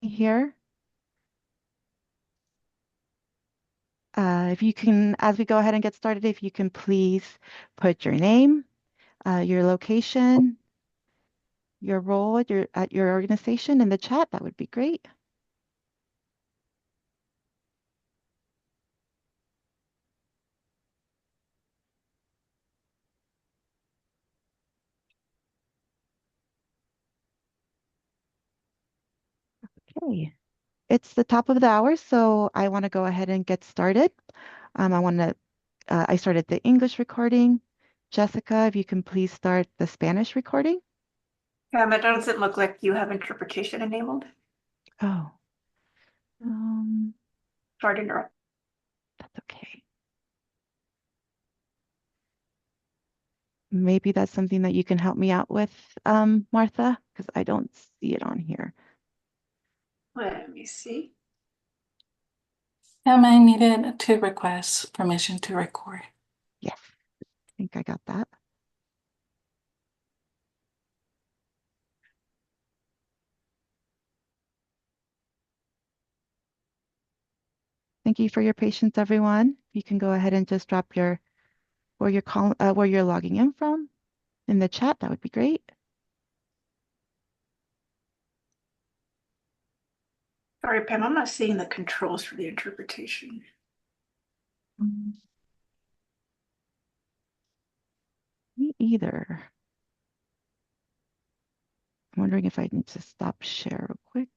here. If you can, as we go ahead and get started, if you can please put your name, your location, your role at your organization in the chat, that would be great. Okay, it's the top of the hour, so I want to go ahead and get started. I started the English recording. Jessica, if you can please start the Spanish recording. It doesn't look like you have interpretation enabled. Oh, Sorry to interrupt. that's okay. Maybe that's something that you can help me out with, Martha, because I don't see it on here. Let me see. I needed to request permission to record. Yes, I think I got that. Thank you for your patience, everyone. You can go ahead and just drop where you're logging in from in the chat. That would be great. Sorry, Pam, I'm not seeing the controls for the interpretation. Me either. I'm wondering if I need to stop share real quick.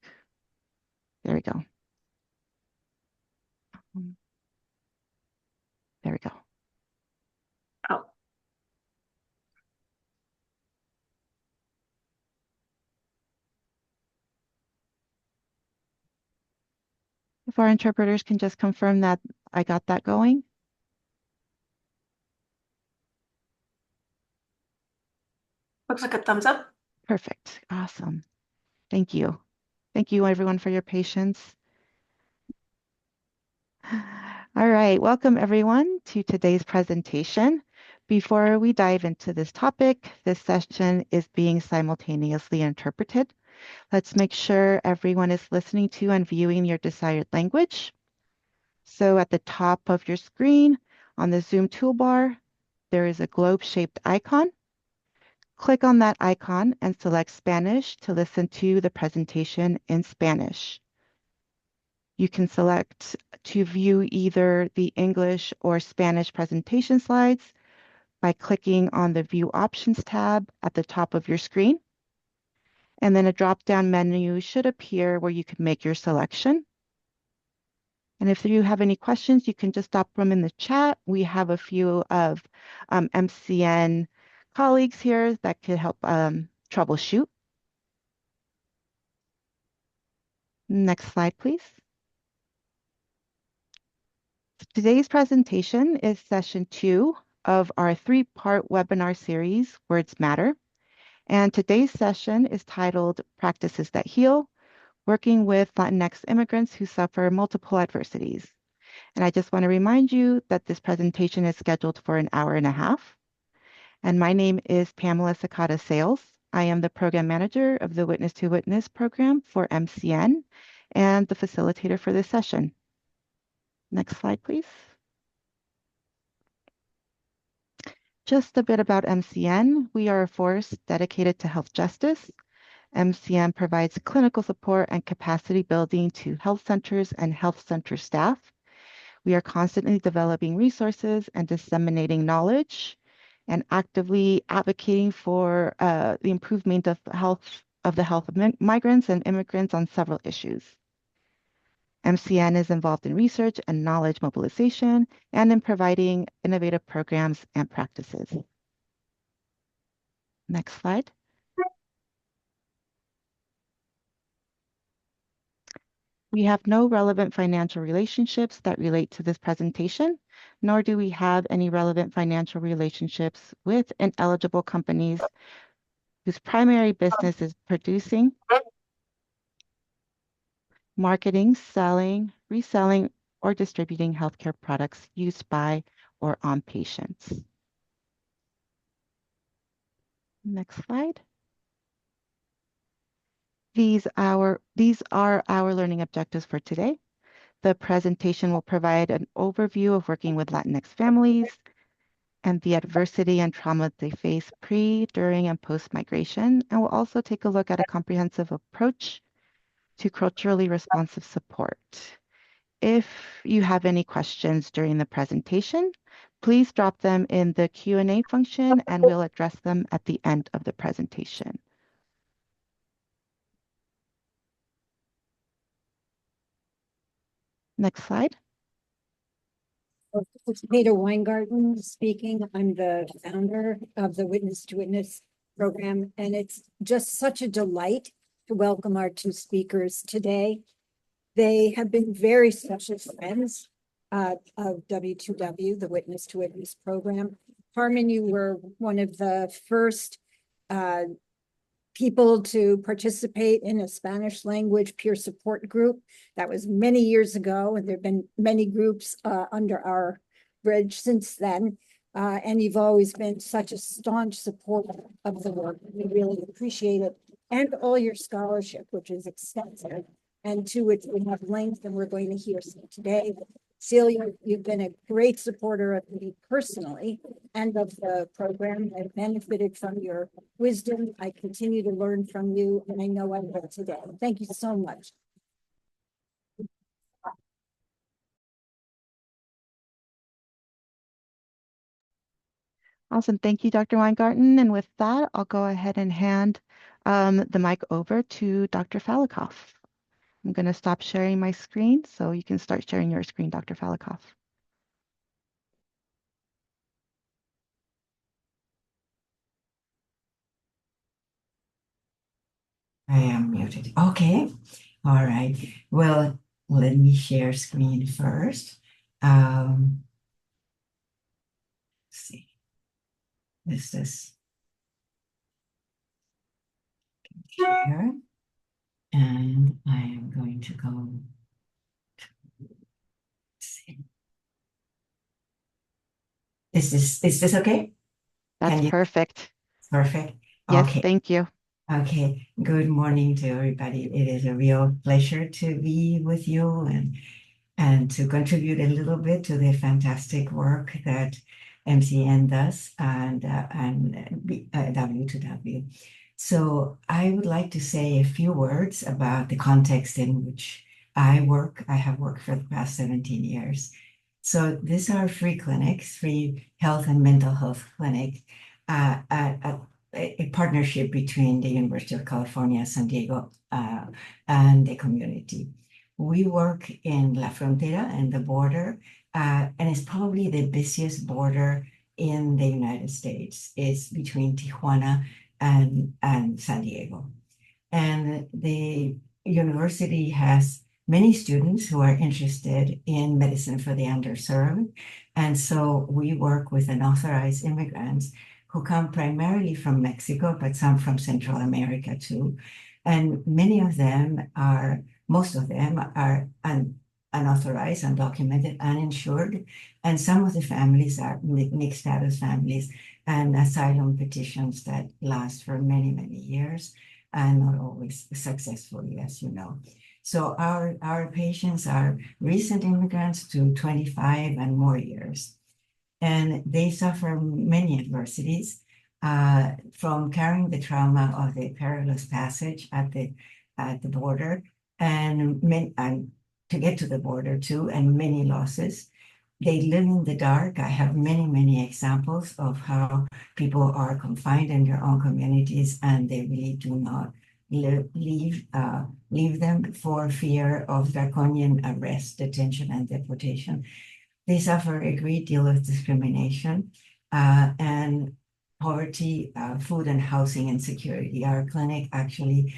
There we go. There we go. Oh, If our interpreters can just confirm that I got that going. looks like a thumbs up. Perfect. Awesome. Thank you. Thank you, everyone, for your patience. All right, welcome everyone to today's presentation. Before we dive into this topic, this session is being simultaneously interpreted. Let's make sure everyone is listening to and viewing your desired language. So at the top of your screen on the Zoom toolbar, there is a globe-shaped icon. Click on that icon and select Spanish to listen to the presentation in Spanish. You can select to view either the English or Spanish presentation slides by clicking on the View Options tab at the top of your screen. And then a drop-down menu should appear where you can make your selection. And if you have any questions, you can just drop them in the chat. We have a few of MCN colleagues here that could help troubleshoot. Next slide, please. Today's presentation is session 2 of our 3-part webinar series, Words Matter. And today's session is titled Practices That Heal, Working with Latinx Immigrants Who Suffer Multiple Adversities. And I just want to remind you that this presentation is scheduled for an hour and a half. And my name is Pamela Sakata Sales. I am the program manager of the Witness to Witness program for MCN and the facilitator for this session. Next slide, please. Just a bit about MCN. We are a force dedicated to health justice. MCN provides clinical support and capacity building to health centers and health center staff. We are constantly developing resources and disseminating knowledge and actively advocating for the improvement of the health of migrants and immigrants on several issues. MCN is involved in research and knowledge mobilization and in providing innovative programs and practices. Next slide. We have no relevant financial relationships that relate to this presentation, nor do we have any relevant financial relationships with ineligible companies whose primary business is producing, marketing, selling, reselling, or distributing healthcare products used by or on patients. Next slide. These are our learning objectives for today. The presentation will provide an overview of working with Latinx families and the adversity and trauma they face pre, during, and post-migration, and we'll also take a look at a comprehensive approach to culturally responsive support. If you have any questions during the presentation, please drop them in the Q&A function and we'll address them at the end of the presentation. Next slide. It's Peter Weingarten speaking. I'm the founder of the Witness to Witness program, and it's just such a delight to welcome our two speakers today. They have been very special friends of W2W, the Witness to Witness program. Carmen, you were one of the first people to participate in a Spanish language peer support group. That was many years ago, and there have been many groups under our bridge since then. And you've always been such a staunch supporter of the work. We really appreciate it. And all your scholarship, which is extensive, and to which we have linked, and we're going to hear some today. Celia, you've been a great supporter of me personally and of the program. I've benefited from your wisdom. I continue to learn from you, and I know I will today. Thank you so much. Awesome. Thank you, Dr. Weingarten. And with that, I'll go ahead and hand the mic over to Dr. Falikoff. I'm going to stop sharing my screen so you can start sharing your screen, Dr. Falikoff. I am muted. Okay. All right. Well, let me share screen first. Let's see. Is this share? And I am going to go. See. Is this okay? That's perfect. Perfect. Yes, okay. Thank you. Okay. Good morning to everybody. It is a real pleasure to be with you and to contribute a little bit to the fantastic work that MCN does and W2W. So I would like to say a few words about the context in which I work. I have worked for the past 17 years. So these are free clinics, free health and mental health clinic, a partnership between the University of California, San Diego, and the community. We work in La Frontera and the border, and it's probably the busiest border in the United States. It's between Tijuana and San Diego. And the university has many students who are interested in medicine for the underserved. And so we work with unauthorized immigrants who come primarily from Mexico, but some from Central America too. And most of them are unauthorized, undocumented, uninsured. And some of the families are mixed status families and asylum petitions that last for many, many years and not always successfully, as you know. So our patients are recent immigrants to 25 and more years. And they suffer many adversities from carrying the trauma of the perilous passage at the border and to get to the border too, and many losses. They live in the dark. I have many, many examples of how people are confined in their own communities and they really do not leave them for fear of draconian arrest, detention, and deportation. They suffer a great deal of discrimination and poverty, food and housing insecurity. Our clinic actually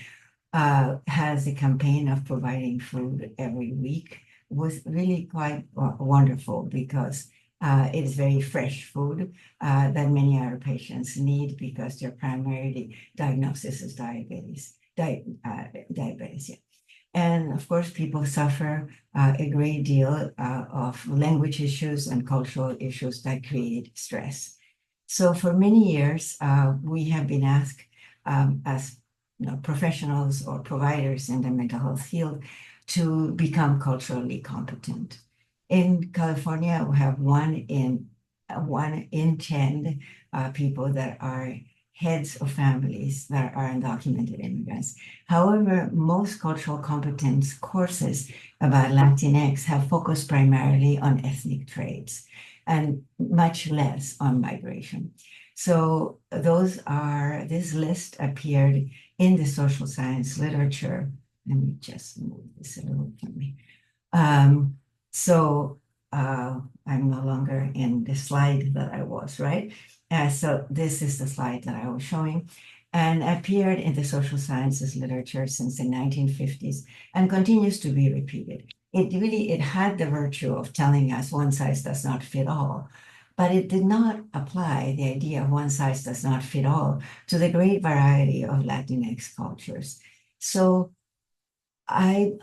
has a campaign of providing food every week. Was really quite wonderful because it is very fresh food that many of our patients need because their primary diagnosis is diabetes. Diabetes, yeah. And of course, people suffer a great deal of language issues and cultural issues that create stress. So for many years, we have been asked as professionals or providers in the mental health field to become culturally competent. In California, we have 1 in 10 people that are heads of families that are undocumented immigrants. However, most cultural competence courses about Latinx have focused primarily on ethnic traits and much less on migration. So this list appeared in the social science literature. Let me just move this a little for me. I'm no longer in the slide that I was, right? So this is the slide that I was showing and appeared in the social sciences literature since the 1950s and continues to be repeated. It had the virtue of telling us one size does not fit all, but it did not apply the idea of one size does not fit all to the great variety of Latinx cultures. So I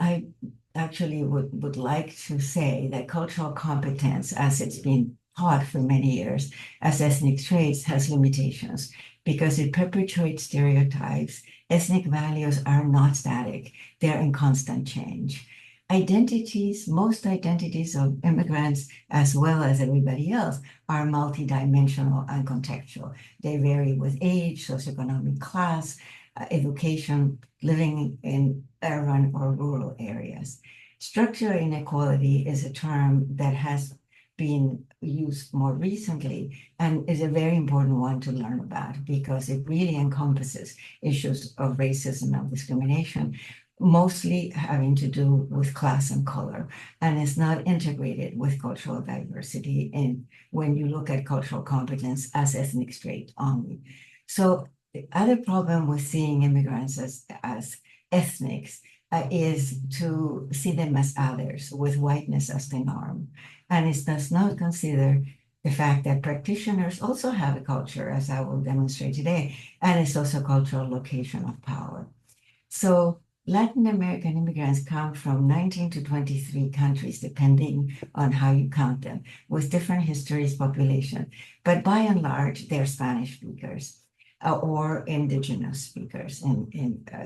actually would like to say that cultural competence, as it's been taught for many years as ethnic traits, has limitations because it perpetuates stereotypes. Ethnic values are not static, they're in constant change. Most identities of immigrants, as well as everybody else, are multidimensional and contextual. They vary with age, socioeconomic class, education, living in urban or rural areas. Structural inequality is a term that has been used more recently and is a very important one to learn about because it really encompasses issues of racism and discrimination, mostly having to do with class and color, and is not integrated with cultural diversity when you look at cultural competence as ethnic trait only. So the other problem with seeing immigrants as ethnics is to see them as others with whiteness as the norm. And it does not consider the fact that practitioners also have a culture, as I will demonstrate today, and it's also a cultural location of power. So Latin American immigrants come from 19 to 23 countries, depending on how you count them, with different histories, population. But by and large, they're Spanish speakers or indigenous speakers,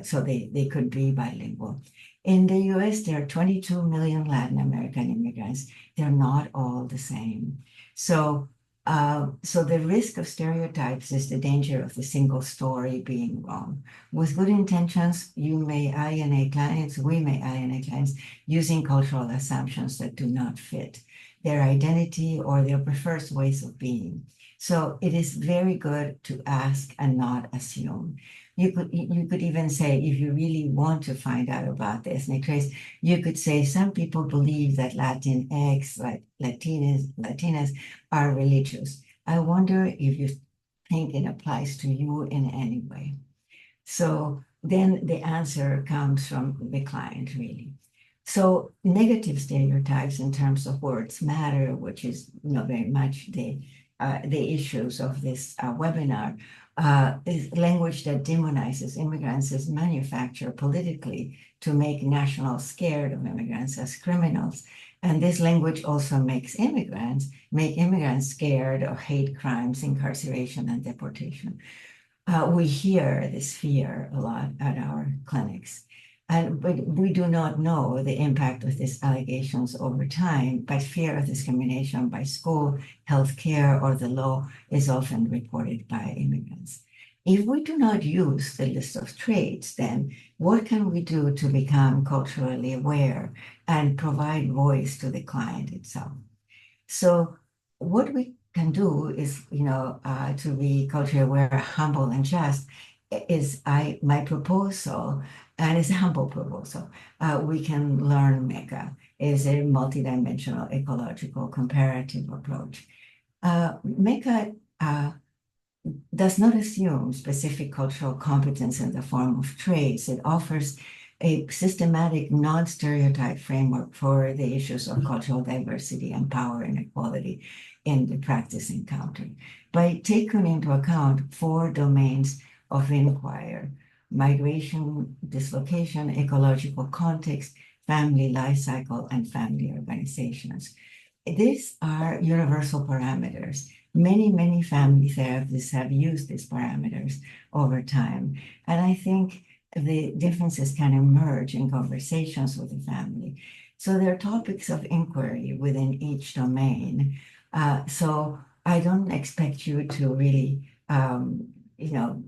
so they could be bilingual. In the US, there are 22 million Latin American immigrants. They're not all the same. So the risk of stereotypes is the danger of the single story being wrong. With good intentions, you may alienate clients, we may alienate clients using cultural assumptions that do not fit their identity or their preferred ways of being. So it is very good to ask and not assume. You could even say, if you really want to find out about the ethnic traits, you could say some people believe that Latinx, Latinas are religious. I wonder if you think it applies to you in any way. So then the answer comes from the client, really. So negative stereotypes in terms of words matter, which is very much the issues of this webinar, is language that demonizes immigrants is manufactured politically to make nationals scared of immigrants as criminals. And this language also makes immigrants scared of hate crimes, incarceration, and deportation. We hear this fear a lot at our clinics. But we do not know the impact of these allegations over time, but fear of discrimination by school, healthcare, or the law is often reported by immigrants. If we do not use the list of traits, then what can we do to become culturally aware and provide voice to the client itself? So what we can do is, to be culturally aware, humble, and just is my proposal, and it's a humble proposal. We can learn MECA. Is a multidimensional ecological comparative approach. MECA does not assume specific cultural competence in the form of traits. It offers a systematic, non-stereotype framework for the issues of cultural diversity and power inequality in the practice encounter. By taking into account 4 domains of inquiry: migration, dislocation, ecological context, family life cycle, and family organizations. These are universal parameters. Many family therapists have used these parameters over time. And I think the differences can emerge in conversations with the family. So there are topics of inquiry within each domain. So I don't expect you to really,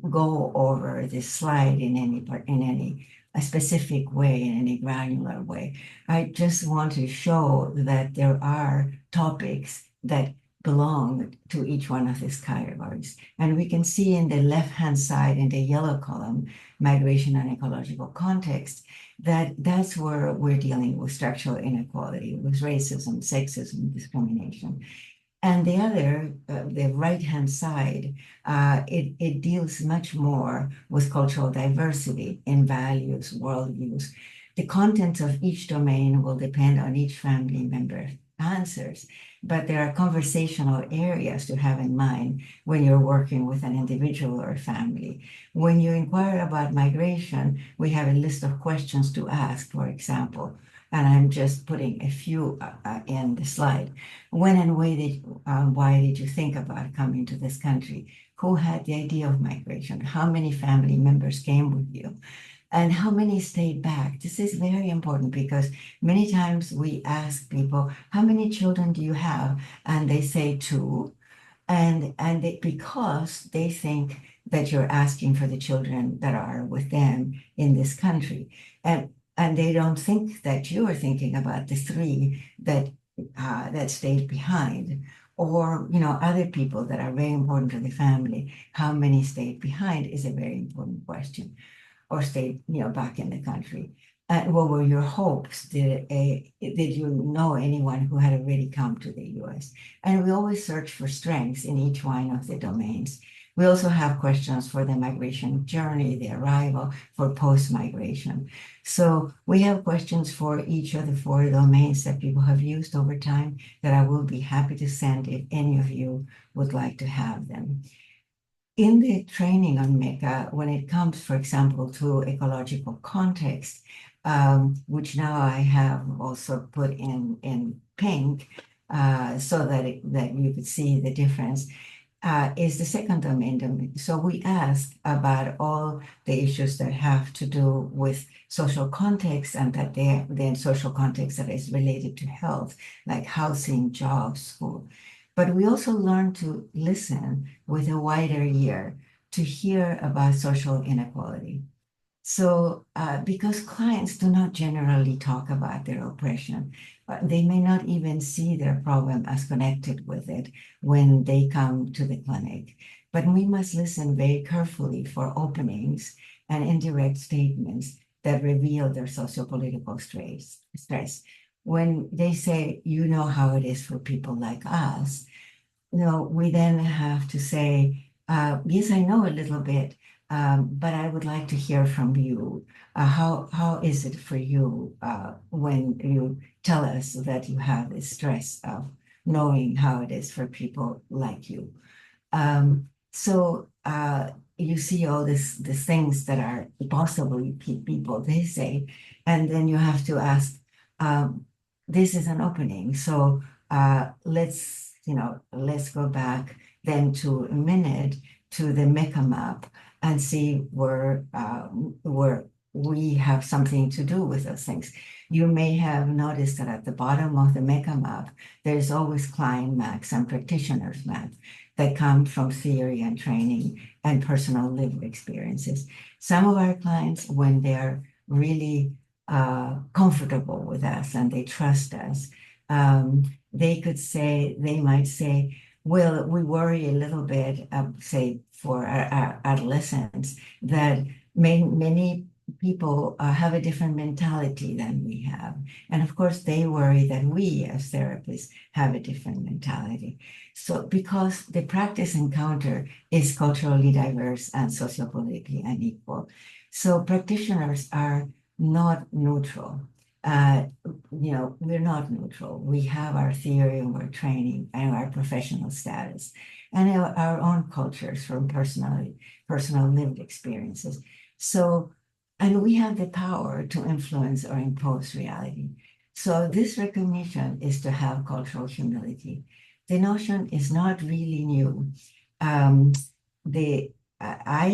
go over this slide in any a specific way, in any granular way. I just want to show that there are topics that belong to each one of these categories. And we can see in the left-hand side, in the yellow column, migration and ecological context, that's where we're dealing with structural inequality, with racism, sexism, discrimination. And the other, the right-hand side, it deals much more with cultural diversity in values, worldviews. The content of each domain will depend on each family member's answers, but there are conversational areas to have in mind when you're working with an individual or a family. When you inquire about migration, we have a list of questions to ask, for example, and I'm just putting a few in the slide. When and why did you think about coming to this country? Who had the idea of migration? How many family members came with you? And how many stayed back? This is very important because many times we ask people, how many children do you have? And they say 2. Because they think that you're asking for the children that are with them in this country. And they don't think that you are thinking about the 3 that stayed behind, or other people that are very important to the family. How many stayed behind is a very important question, or stayed back in the country. What were your hopes? Did you know anyone who had already come to the U.S.? And we always search for strengths in each one of the domains. We also have questions for the migration journey, the arrival, for post-migration. So we have questions for each of the 4 domains that people have used over time that I will be happy to send if any of you would like to have them. In the training on MECA, when it comes, for example, to ecological context, which now I have also put in pink, so that you could see the difference, is the second domain. So we ask about all the issues that have to do with social context, and that then social context that is related to health, like housing, jobs, school. But we also learn to listen with a wider ear to hear about social inequality. So because clients do not generally talk about their oppression, they may not even see their problem as connected with it when they come to the clinic. But we must listen very carefully for openings and indirect statements that reveal their sociopolitical stress. When they say, how it is for people like us, we then have to say, yes, I know a little bit, but I would like to hear from you. How is it for you when you tell us that you have this stress of knowing how it is for people like you? So you see all these things that are possibly people, they say, and then you have to ask, this is an opening. So let's go back then to a minute to the MECA map and see where we have something to do with those things. You may have noticed that at the bottom of the MECA map, there's always client maps and practitioners maps that come from theory and training and personal lived experiences. Some of our clients, when they're really comfortable with us and they trust us, they might say, well, we worry a little bit, say, for our adolescents, that many people have a different mentality than we have. And of course, they worry that we as therapists have a different mentality. So because the practice encounter is culturally diverse and sociopolitically unequal. So practitioners are not neutral. We're not neutral. We have our theory and our training and our professional status and our own cultures from personal lived experiences. So, and we have the power to influence or impose reality. So this recognition is to have cultural humility. The notion is not really new. I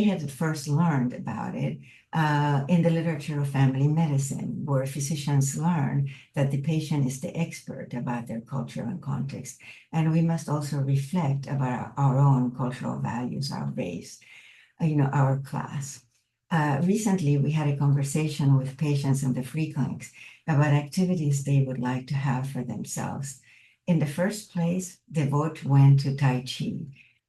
had first learned about it in the literature of family medicine, where physicians learn that the patient is the expert about their culture and context. And we must also reflect about our own cultural values, our race, our class. Recently, we had a conversation with patients in the free clinics about activities they would like to have for themselves. In the first place, the vote went to Tai Chi.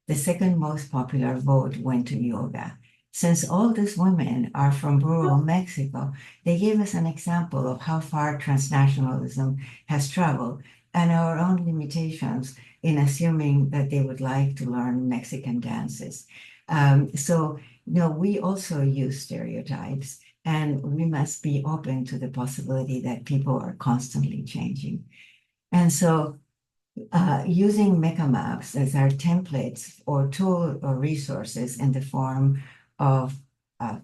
The second most popular vote went to yoga. Since all these women are from rural Mexico, they gave us an example of how far transnationalism has traveled and our own limitations in assuming that they would like to learn Mexican dances. We also use stereotypes, and we must be open to the possibility that people are constantly changing. And so using MECA maps as our templates or tool or resources in the form of,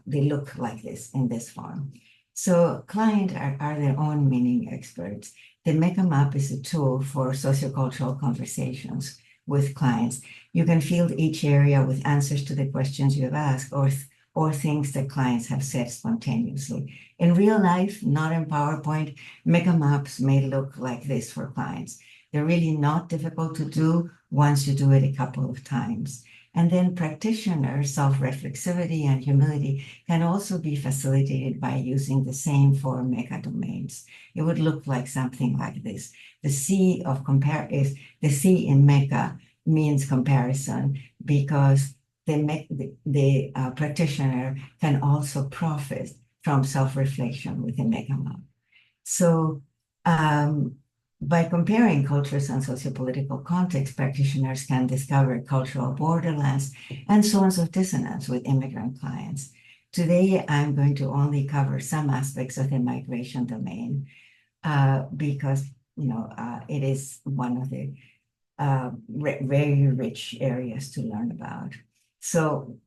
they look like this in this form. So clients are their own meaning experts. The MECA map is a tool for sociocultural conversations with clients. You can field each area with answers to the questions you have asked or things that clients have said spontaneously. In real life, not in PowerPoint, MECA maps may look like this for clients. They're really not difficult to do once you do it a couple of times. And then practitioner self-reflexivity and humility can also be facilitated by using the same four MECA domains. It would look like something like this. The C in MECA means comparison because the practitioner can also profit from self-reflection with a MECA map. So by comparing cultures and sociopolitical context, practitioners can discover cultural borderlands and zones of dissonance with immigrant clients. Today, I'm going to only cover some aspects of the migration domain because it is one of the very rich areas to learn about. So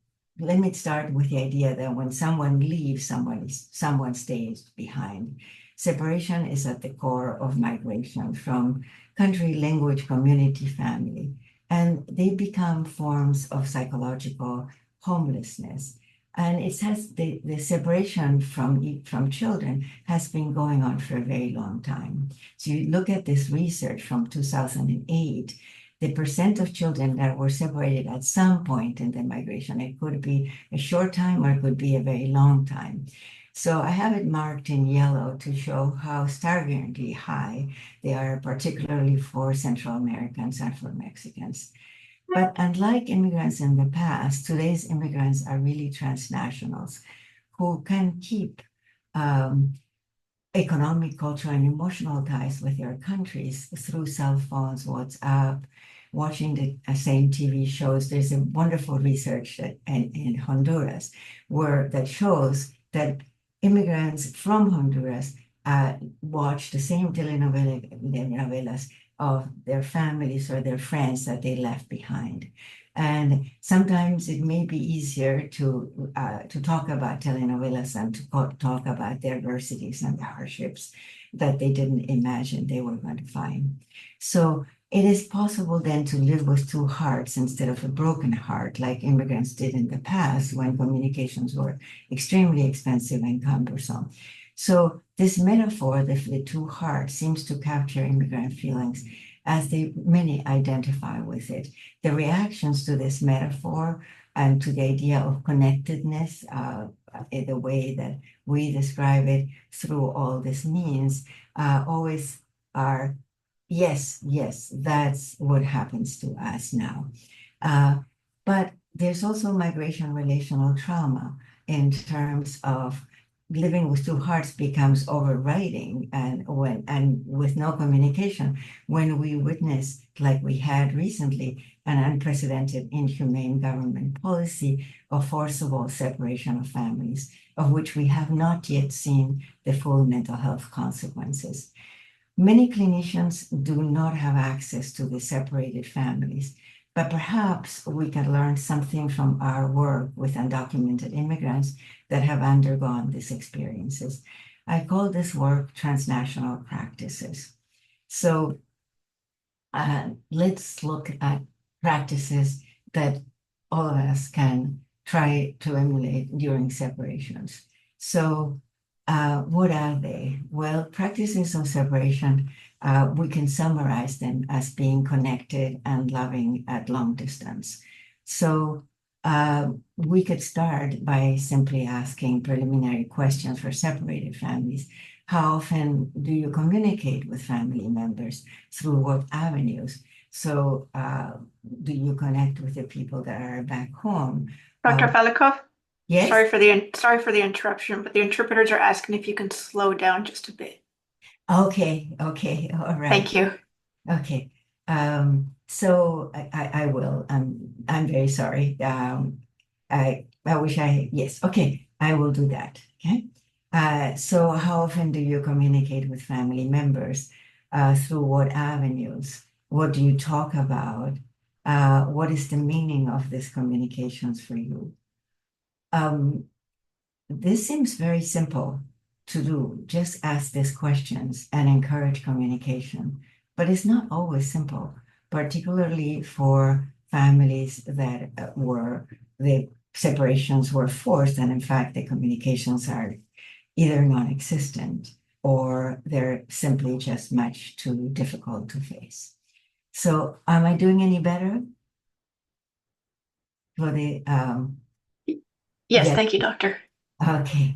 let me start with the idea that when someone leaves, someone stays behind. Separation is at the core of migration from country, language, community, family, and they become forms of psychological homelessness. And it has the separation from children has been going on for a very long time. So you look at this research from 2008, the percent of children that were separated at some point in the migration, it could be a short time or it could be a very long time. So I have it marked in yellow to show how staggeringly high they are, particularly for Central Americans and for Mexicans. But unlike immigrants in the past, today's immigrants are really transnationals who can keep economic, cultural, and emotional ties with their countries through cell phones, WhatsApp, watching the same TV shows. There's a wonderful research in Honduras that shows that immigrants from Honduras watch the same telenovelas of their families or their friends that they left behind. And sometimes it may be easier to talk about telenovelas and to talk about the adversities and the hardships that they didn't imagine they were going to find. So it is possible then to live with two hearts instead of a broken heart, like immigrants did in the past when communications were extremely expensive and cumbersome. So this metaphor, the two hearts, seems to capture immigrant feelings as many identify with it. The reactions to this metaphor and to the idea of connectedness, the way that we describe it through all this means, always are, yes, that's what happens to us now. But there's also migration relational trauma in terms of living with two hearts becomes overriding and with no communication, when we witness, like we had recently, an unprecedented inhumane government policy of forcible separation of families, of which we have not yet seen the full mental health consequences. Many clinicians do not have access to the separated families, but perhaps we can learn something from our work with undocumented immigrants that have undergone these experiences. I call this work transnational practices. So let's look at practices that all of us can try to emulate during separations. So what are they? Well, practices of separation, we can summarize them as being connected and loving at long distance. So we could start by simply asking preliminary questions for separated families. How often do you communicate with family members? Through what avenues? So do you connect with the people that are back home? Dr. Velikov, Yes? sorry for the interruption, but the interpreters are asking if you can slow down just a bit. Okay, all right. Thank you. Okay. So I will. I'm very sorry. I wish yes, okay, I will do that. Okay. So how often do you communicate with family members? Through what avenues? What do you talk about? What is the meaning of these communications for you? This seems very simple to do. Just ask these questions and encourage communication. But it's not always simple, particularly for families that the separations were forced, and in fact, the communications are either non-existent or they're simply just much too difficult to face. So am I doing any better? For the Yes, yes. thank you, doctor. Okay,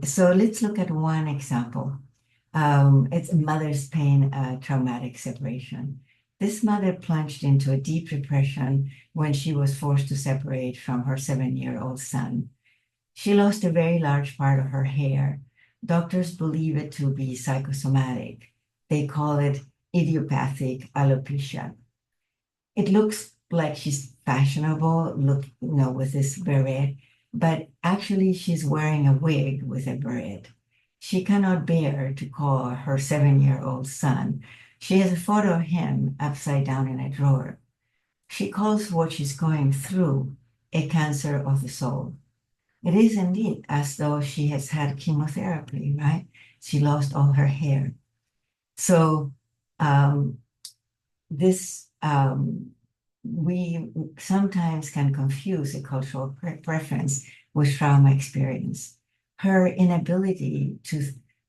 so let's look at one example. It's mother's pain, traumatic separation. This mother plunged into a deep depression when she was forced to separate from her 7-year-old son. She lost a very large part of her hair. Doctors believe it to be psychosomatic. They call it idiopathic alopecia. It looks like she's fashionable, with this beret, but actually she's wearing a wig with a beret. She cannot bear to call her 7-year-old son. She has a photo of him upside down in a drawer. She calls what she's going through a cancer of the soul. It is indeed as though she has had chemotherapy, right? She lost all her hair. So we sometimes can confuse a cultural preference with trauma experience. Her inability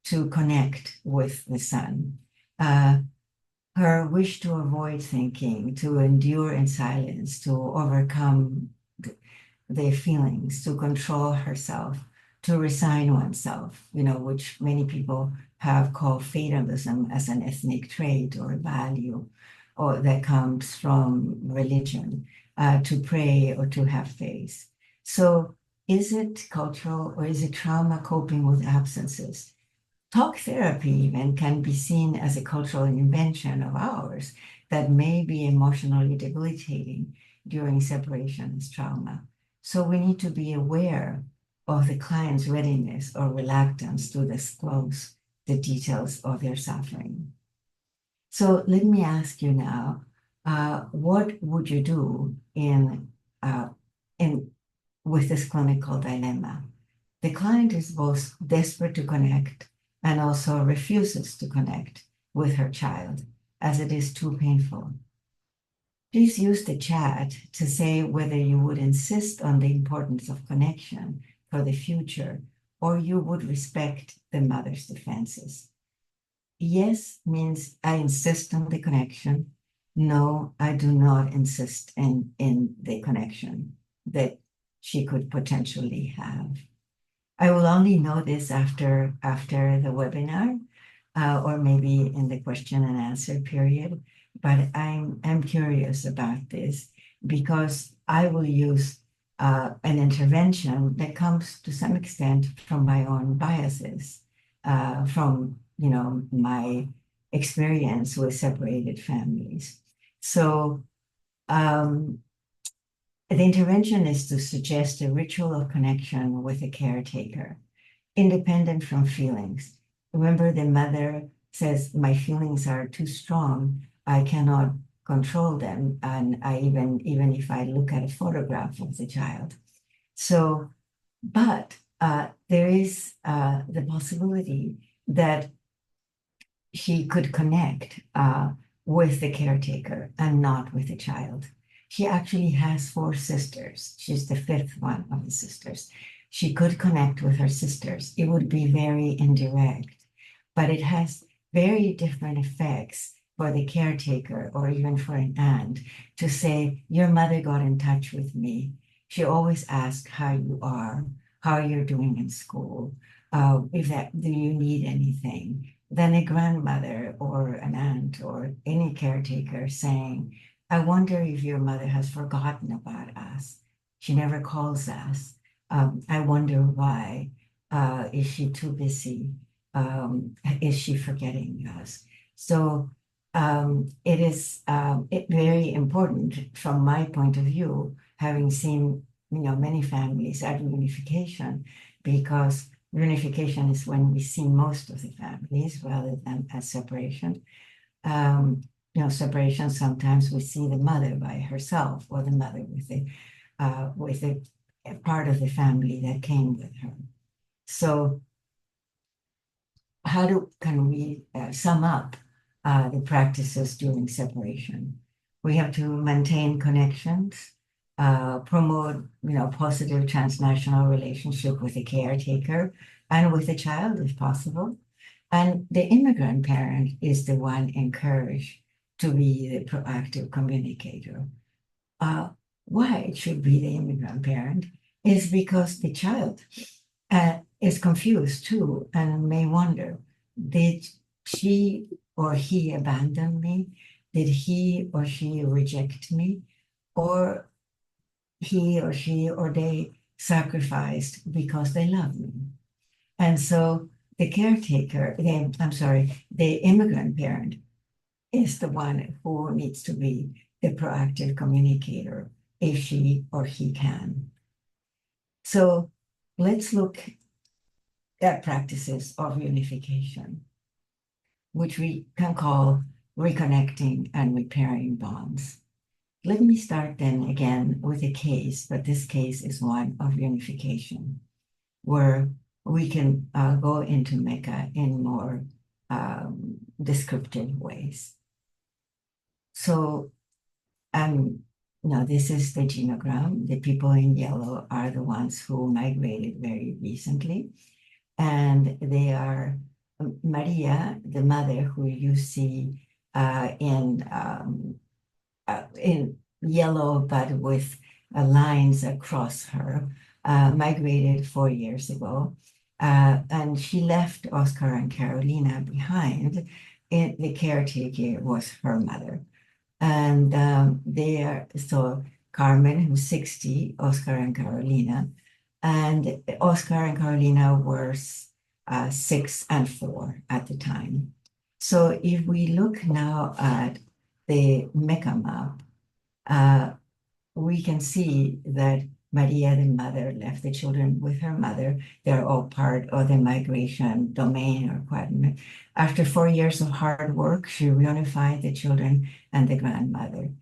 to connect with the son, her wish to avoid thinking, to endure in silence, to overcome their feelings, to control herself, to resign oneself, which many people have called fatalism as an ethnic trait or value, or that comes from religion, to pray or to have faith. So is it cultural or is it trauma coping with absences? Talk therapy even can be seen as a cultural invention of ours that may be emotionally debilitating during separation as trauma. So we need to be aware of the client's readiness or reluctance to disclose the details of their suffering. So let me ask you now, what would you do with this clinical dilemma? The client is both desperate to connect and also refuses to connect with her child as it is too painful. Please use the chat to say whether you would insist on the importance of connection for the future or you would respect the mother's defenses. Yes means I insist on the connection. No, I do not insist in the connection that she could potentially have. I will only know this after the webinar, or maybe in the question and answer period, but I'm curious about this because I will use an intervention that comes to some extent from my own biases, from my experience with separated families. So the intervention is to suggest a ritual of connection with a caretaker, independent from feelings. Remember, the mother says, my feelings are too strong. I cannot control them. And even if I look at a photograph of the child. So, but there is the possibility that she could connect with the caretaker and not with the child. She actually has 4 sisters. She's the 5th one of the sisters. she could connect with her sisters. It would be very indirect, but it has very different effects for the caretaker or even for an aunt to say, your mother got in touch with me. She always asks how you are, how you're doing in school, do you need anything? Then a grandmother or an aunt or any caretaker saying, I wonder if your mother has forgotten about us. She never calls us. I wonder why. Is she too busy? Is she forgetting us? So it is very important from my point of view, having seen many families at reunification, because reunification is when we see most of the families rather than at separation. Separation, sometimes we see the mother by herself or the mother with a part of the family that came with her. So how can we sum up the practices during separation? We have to maintain connections, promote positive transnational relationship with the caretaker and with the child if possible. And the immigrant parent is the one encouraged to be the proactive communicator. Why it should be the immigrant parent is because the child is confused too and may wonder, did she or he abandon me? Did he or she reject me? Or he or she or they sacrificed because they love me? And so the caretaker, the immigrant parent is the one who needs to be the proactive communicator if she or he can. So let's look at practices of unification, which we can call reconnecting and repairing bonds. Let me start then again with a case, but this case is one of unification, where we can go into Mecca in more descriptive ways. So, this is the genogram. The people in yellow are the ones who migrated very recently. And they are Maria, the mother who you see in yellow, but with lines across her, migrated 4 years ago. And she left Oscar and Carolina behind. The caretaker was her mother. And so Carmen, who's 60, Oscar and Carolina. And Oscar and Carolina were 6 and 4 at the time. So if we look now at the Mecca map, we can see that Maria, the mother, left the children with her mother. They're all part of the migration domain or quadrant. After 4 years of hard work, she reunified the children and the grandmother.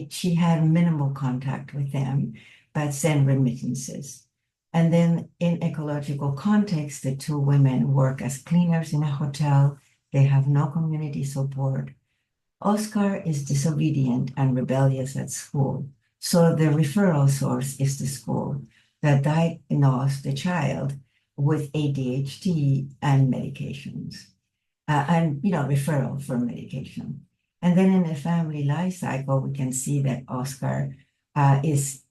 She had minimal contact with them, but sent remittances. And then in ecological context, the two women work as cleaners in a hotel. They have no community support. Oscar is disobedient and rebellious at school. So the referral source is the school that diagnosed the child with ADHD and medications, referral for medication. And then in the family life cycle, we can see that Oscar is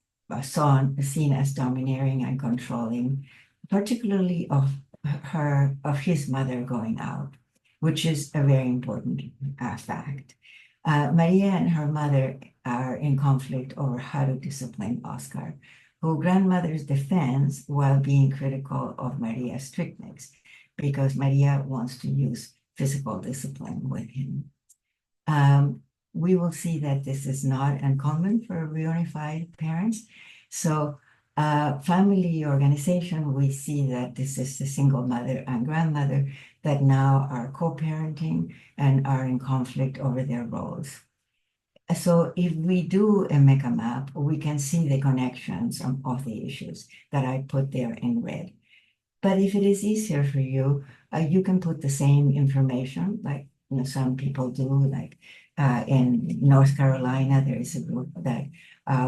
seen as domineering and controlling, particularly of his mother going out, which is a very important fact. Maria and her mother are in conflict over how to discipline Oscar, who grandmother's defends while being critical of Maria's strictness, because Maria wants to use physical discipline with him. We will see that this is not uncommon for reunified parents. So family organization, we see that this is the single mother and grandmother that now are co-parenting and are in conflict over their roles. So if we do a Mecca map, we can see the connections of the issues that I put there in red. But if it is easier for you, you can put the same information, like some people do, like in North Carolina, there is a group that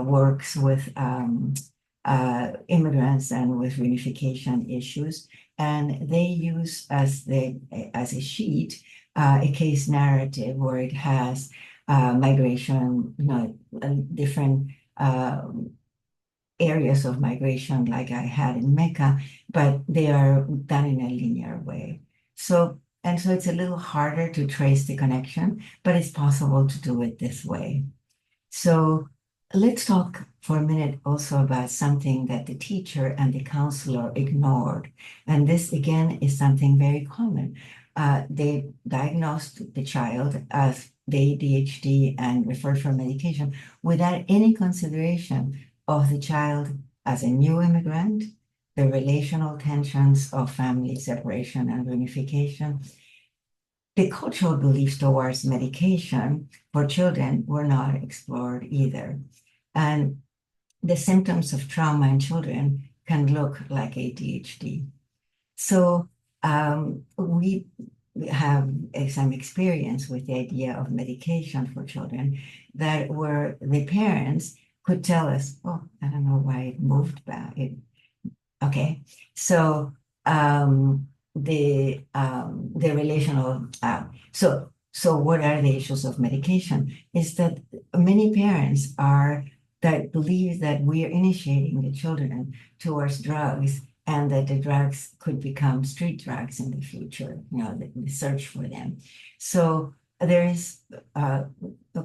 works with immigrants and with reunification issues. And they use as a sheet a case narrative where it has migration, different areas of migration like I had in Mecca, but they are done in a linear way. So it's a little harder to trace the connection, but it's possible to do it this way. So let's talk for a minute also about something that the teacher and the counselor ignored. And this again is something very common. They diagnosed the child as the ADHD and referred for medication without any consideration of the child as a new immigrant, the relational tensions of family separation and reunification. The cultural beliefs towards medication for children were not explored either. And the symptoms of trauma in children can look like ADHD. So we have some experience with the idea of medication for children that where the parents could tell us, oh, I don't know why it moved back. Okay, so the relational so what are the issues of medication is that many parents that believe that we are initiating the children towards drugs and that the drugs could become street drugs in the future, the search for them. So there is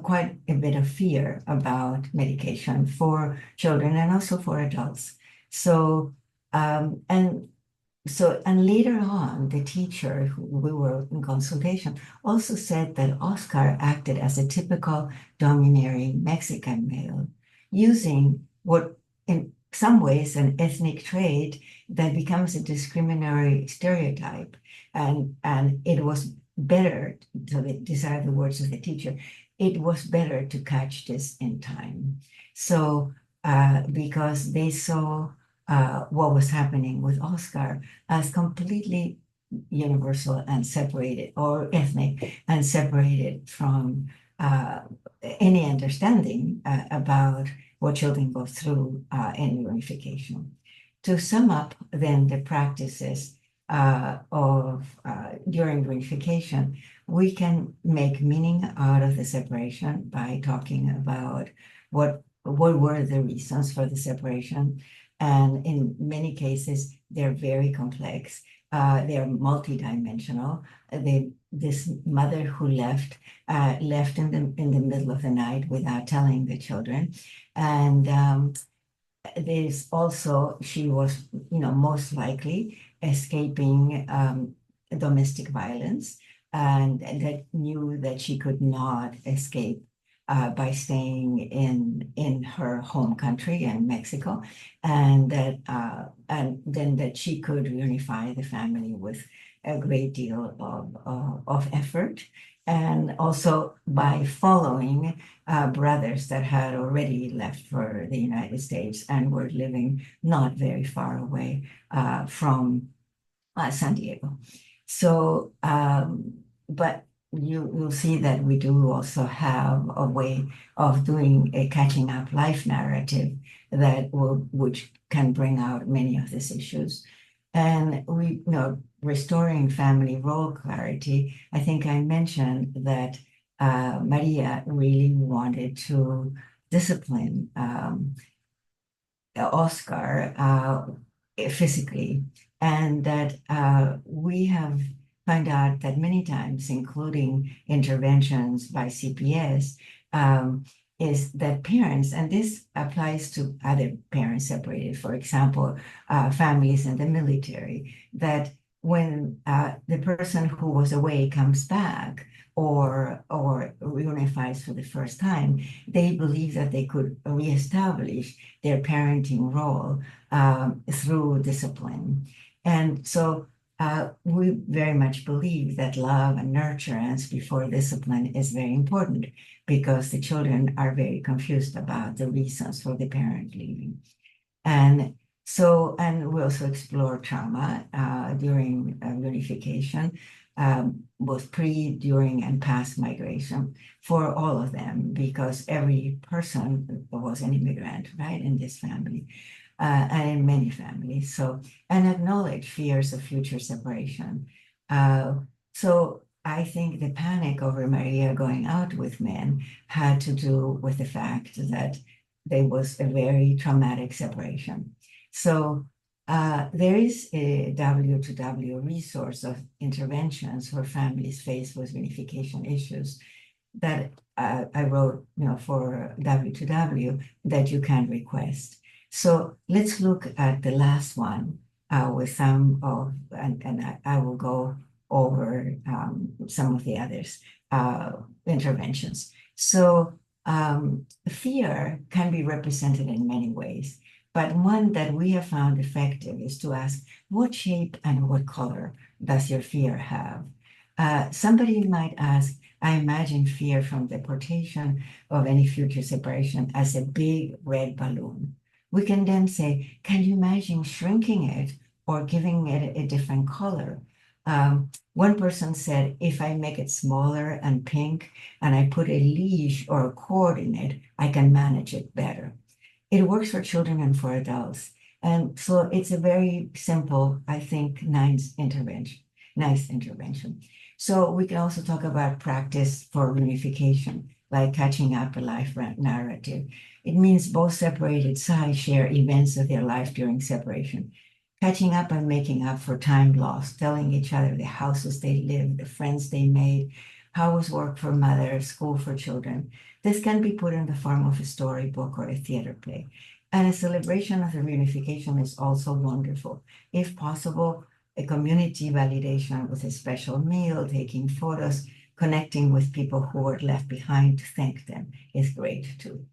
quite a bit of fear about medication for children and also for adults. So and later on, the teacher who we were in consultation also said that Oscar acted as a typical domineering Mexican male, using what in some ways an ethnic trait that becomes a discriminatory stereotype. And it was better, these are the words of the teacher, it was better to catch this in time. So because they saw what was happening with Oscar as completely universal and separated, or ethnic and separated from any understanding about what children go through in reunification. To sum up then the practices of during reunification, we can make meaning out of the separation by talking about what were the reasons for the separation. And in many cases, they're very complex. They're multidimensional. This mother who left in the middle of the night without telling the children, and there's also she was most likely escaping domestic violence, and that knew that she could not escape by staying in her home country in Mexico, and then that she could reunify the family with a great deal of effort, and also by following brothers that had already left for the United States and were living not very far away from San Diego. So, but you'll see that we do also have a way of doing a catching up life narrative which can bring out many of these issues. And restoring family role clarity, I think I mentioned that Maria really wanted to discipline Oscar physically, and that we have found out that many times, including interventions by CPS, is that parents, and this applies to other parents separated, for example, families in the military, that when the person who was away comes back or reunifies for the first time, they believe that they could reestablish their parenting role through discipline. And so we very much believe that love and nurturance before discipline is very important, because the children are very confused about the reasons for the parent leaving. And we also explore trauma during reunification, both pre, during, and past migration for all of them, because every person was an immigrant, right, in this family. and in many families. So, and acknowledge fears of future separation. So I think the panic over Maria going out with men had to do with the fact that there was a very traumatic separation. So there is a W2W resource of interventions where families faced with reunification issues that I wrote, for W2W that you can request. So let's look at the last one with some of, and I will go over some of the others interventions. So fear can be represented in many ways, but one that we have found effective is to ask, what shape and what color does your fear have? Somebody might ask, I imagine fear from deportation of any future separation as a big red balloon. We can then say, can you imagine shrinking it or giving it a different color? One person said, if I make it smaller and pink and I put a leash or a cord in it, I can manage it better. It works for children and for adults. And so it's a very simple, I think, nice intervention. So we can also talk about practice for reunification, like catching up a life narrative. It means both separated sides share events of their life during separation. Catching up and making up for time lost, telling each other the houses they lived, the friends they made, how was work for mother, school for children. This can be put in the form of a storybook or a theater play. And a celebration of the reunification is also wonderful. If possible, a community validation with a special meal, taking photos, connecting with people who were left behind to thank them is great too.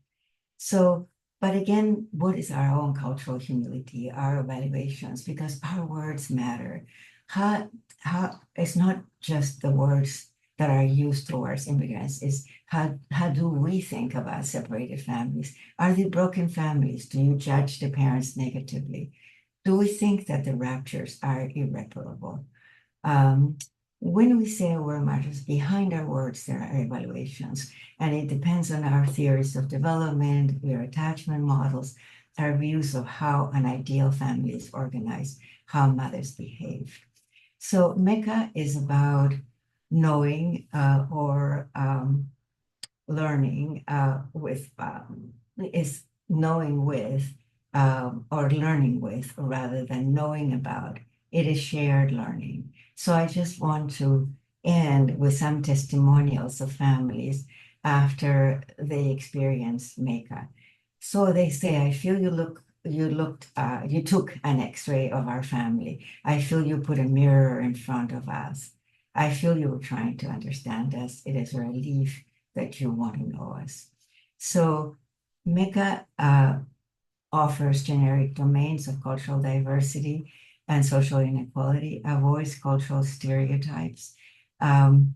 So, but again, what is our own cultural humility, our evaluations, because our words matter. How it's not just the words that are used towards immigrants, is how do we think about separated families? Are they broken families? Do you judge the parents negatively? Do we think that the raptures are irreparable? When we say we're martyrs, behind our words, there are evaluations, and it depends on our theories of development, our attachment models, our views of how an ideal family is organized, how mothers behave. So MECA is about knowing or learning with, is knowing with or learning with rather than knowing about. It is shared learning. So I just want to end with some testimonials of families after they experienced MECA. So they say, I feel you took an x-ray of our family. I feel you put a mirror in front of us. I feel you were trying to understand us. It is a relief that you want to know us. So MECA offers generic domains of cultural diversity and social inequality, avoids cultural stereotypes, talks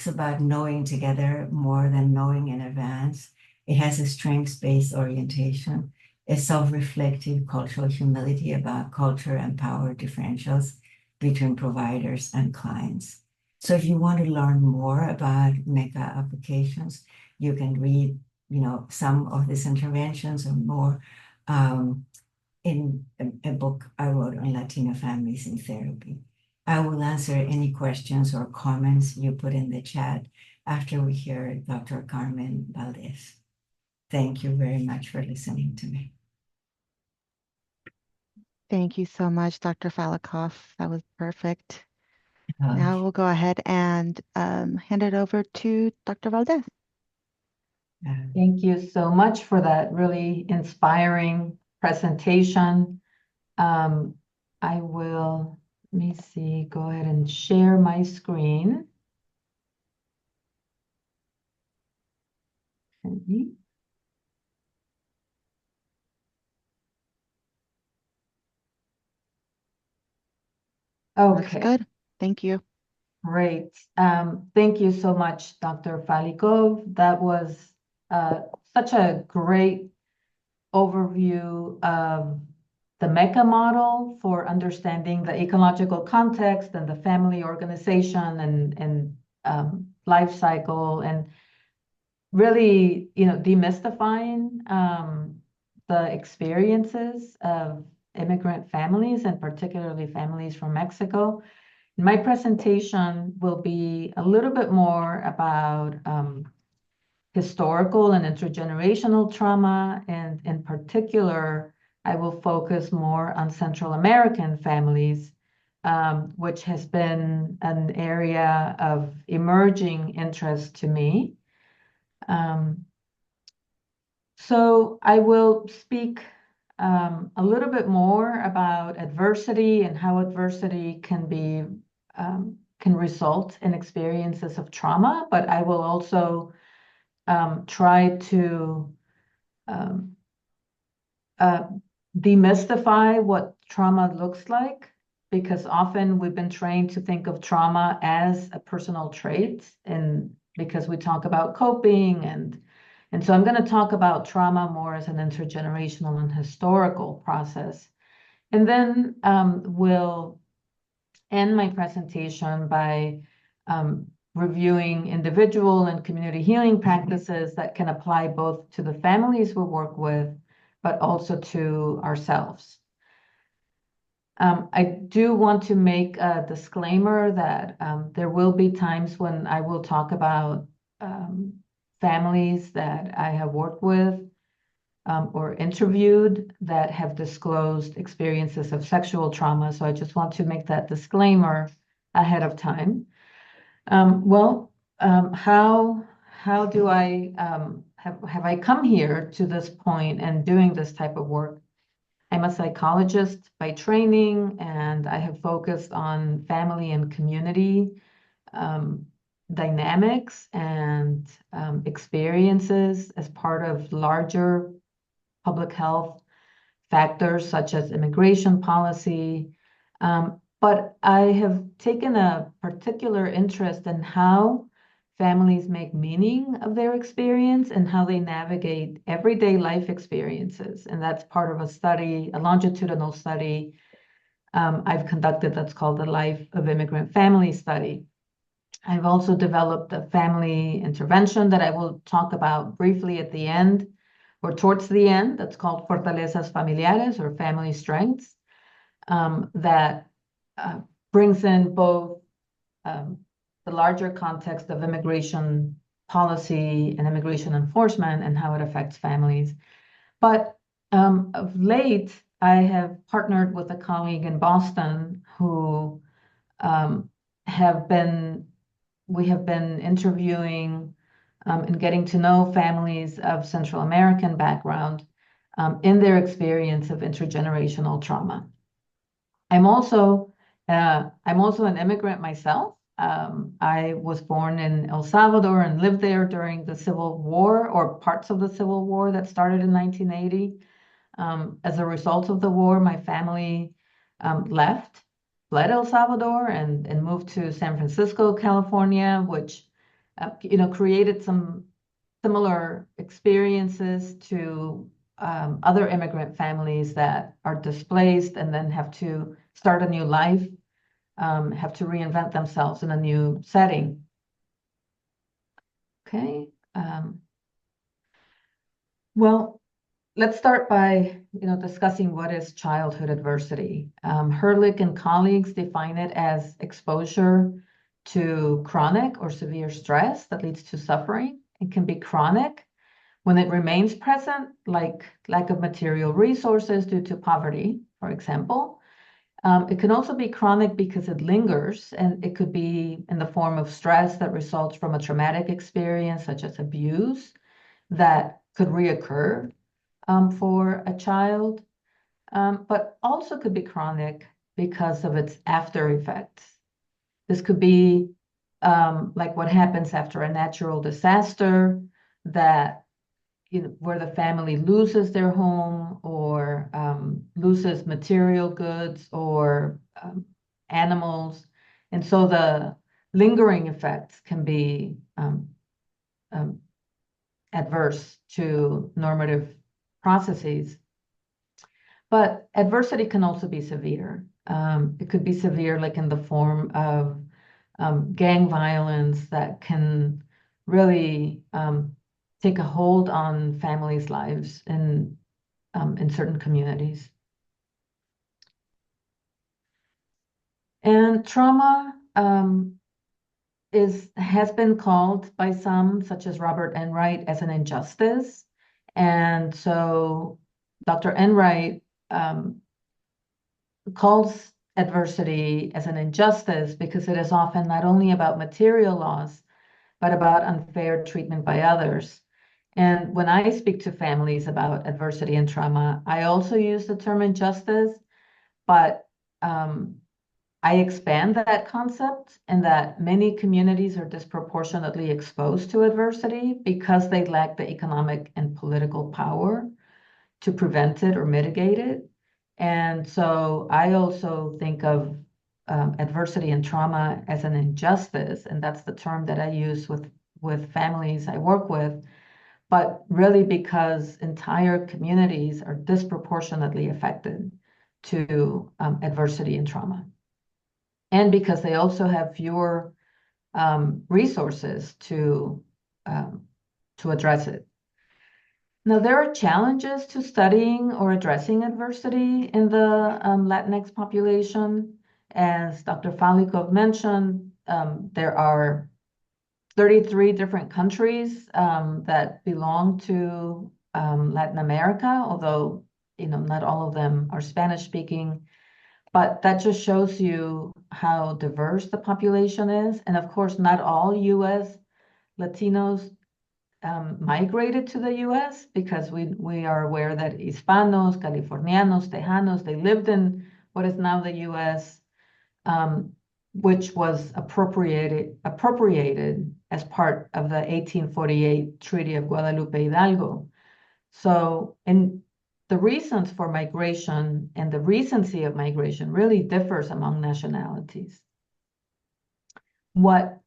about knowing together more than knowing in advance. It has a strengths-based orientation, a self-reflective cultural humility about culture and power differentials between providers and clients. So if you want to learn more about MECA applications, you can read, some of these interventions or more in a book I wrote on Latino families in therapy. I will answer any questions or comments you put in the chat after we hear Dr. Carmen Valdez. Thank you very much for listening to me. Thank you so much, Dr. Falikoff. That was perfect. Now we'll go ahead and hand it over to Dr. Valdez. Thank you so much for that really inspiring presentation. I will, let me see, go ahead and share my screen. Looks Okay. good. Thank you. Great. Thank you so much, Dr. Falikov. That was such a great overview of the MECA model for understanding the ecological context and the family organization and life cycle, and really, demystifying the experiences of immigrant families, and particularly families from Mexico. My presentation will be a little bit more about historical and intergenerational trauma, and in particular, I will focus more on Central American families, which has been an area of emerging interest to me. So I will speak a little bit more about adversity and how adversity can result in experiences of trauma, but I will also try to demystify what trauma looks like, because often we've been trained to think of trauma as a personal trait, and because we talk about coping, and so I'm going to talk about trauma more as an intergenerational and historical process. And then we'll end my presentation by reviewing individual and community healing practices that can apply both to the families we work with, but also to ourselves. I do want to make a disclaimer that there will be times when I will talk about families that I have worked with or interviewed that have disclosed experiences of sexual trauma. So I just want to make that disclaimer ahead of time. How do I have I come here to this point and doing this type of work? I'm a psychologist by training, and I have focused on family and community dynamics and experiences as part of larger public health factors such as immigration policy. But I have taken a particular interest in how families make meaning of their experience and how they navigate everyday life experiences. And that's part of a study, a longitudinal study I've conducted that's called the Life of Immigrant Family Study. I've also developed a family intervention that I will talk about briefly at the end, or towards the end, that's called Fortalezas Familiares, or Family Strengths, that brings in both the larger context of immigration policy and immigration enforcement and how it affects families. But of late, I have partnered with a colleague in Boston who we have been interviewing and getting to know families of Central American background in their experience of intergenerational trauma. I'm also an immigrant myself. I was born in El Salvador and lived there during the Civil War, or parts of the Civil War that started in 1980. As a result of the war, my family fled El Salvador and moved to San Francisco, California, which created some similar experiences to other immigrant families that are displaced and then have to start a new life, have to reinvent themselves in a new setting. Okay. Well, let's start by discussing what is childhood adversity. Herlick and colleagues define it as exposure to chronic or severe stress that leads to suffering. It can be chronic when it remains present, like lack of material resources due to poverty, for example. It can also be chronic because it lingers, and it could be in the form of stress that results from a traumatic experience, such as abuse, that could reoccur for a child, but also could be chronic because of its after effects. This could be like what happens after a natural disaster, that where the family loses their home or loses material goods or animals. And so the lingering effects can be adverse to normative processes. But adversity can also be severe. It could be severe, like in the form of gang violence that can really take a hold on families' lives in in certain communities. And trauma has been called by some, such as Robert Enright, as an injustice. And so Dr. Enright calls adversity as an injustice because it is often not only about material loss, but about unfair treatment by others. And when I speak to families about adversity and trauma, I also use the term injustice, but I expand that concept in that many communities are disproportionately exposed to adversity because they lack the economic and political power to prevent it or mitigate it. And so I also think of adversity and trauma as an injustice, and that's the term that I use with families I work with, but really because entire communities are disproportionately affected to adversity and trauma. And because they also have fewer resources to address it. Now, there are challenges to studying or addressing adversity in the Latinx population. As Dr. Falikov mentioned, there are 33 different countries that belong to Latin America, although not all of them are Spanish speaking. But that just shows you how diverse the population is. And of course, not all US Latinos migrated to the US because we are aware that Hispanos, Californianos, Tejanos, they lived in what is now the US, which was appropriated as part of the 1848 Treaty of Guadalupe Hidalgo. So, the reasons for migration and the recency of migration really differs among nationalities. What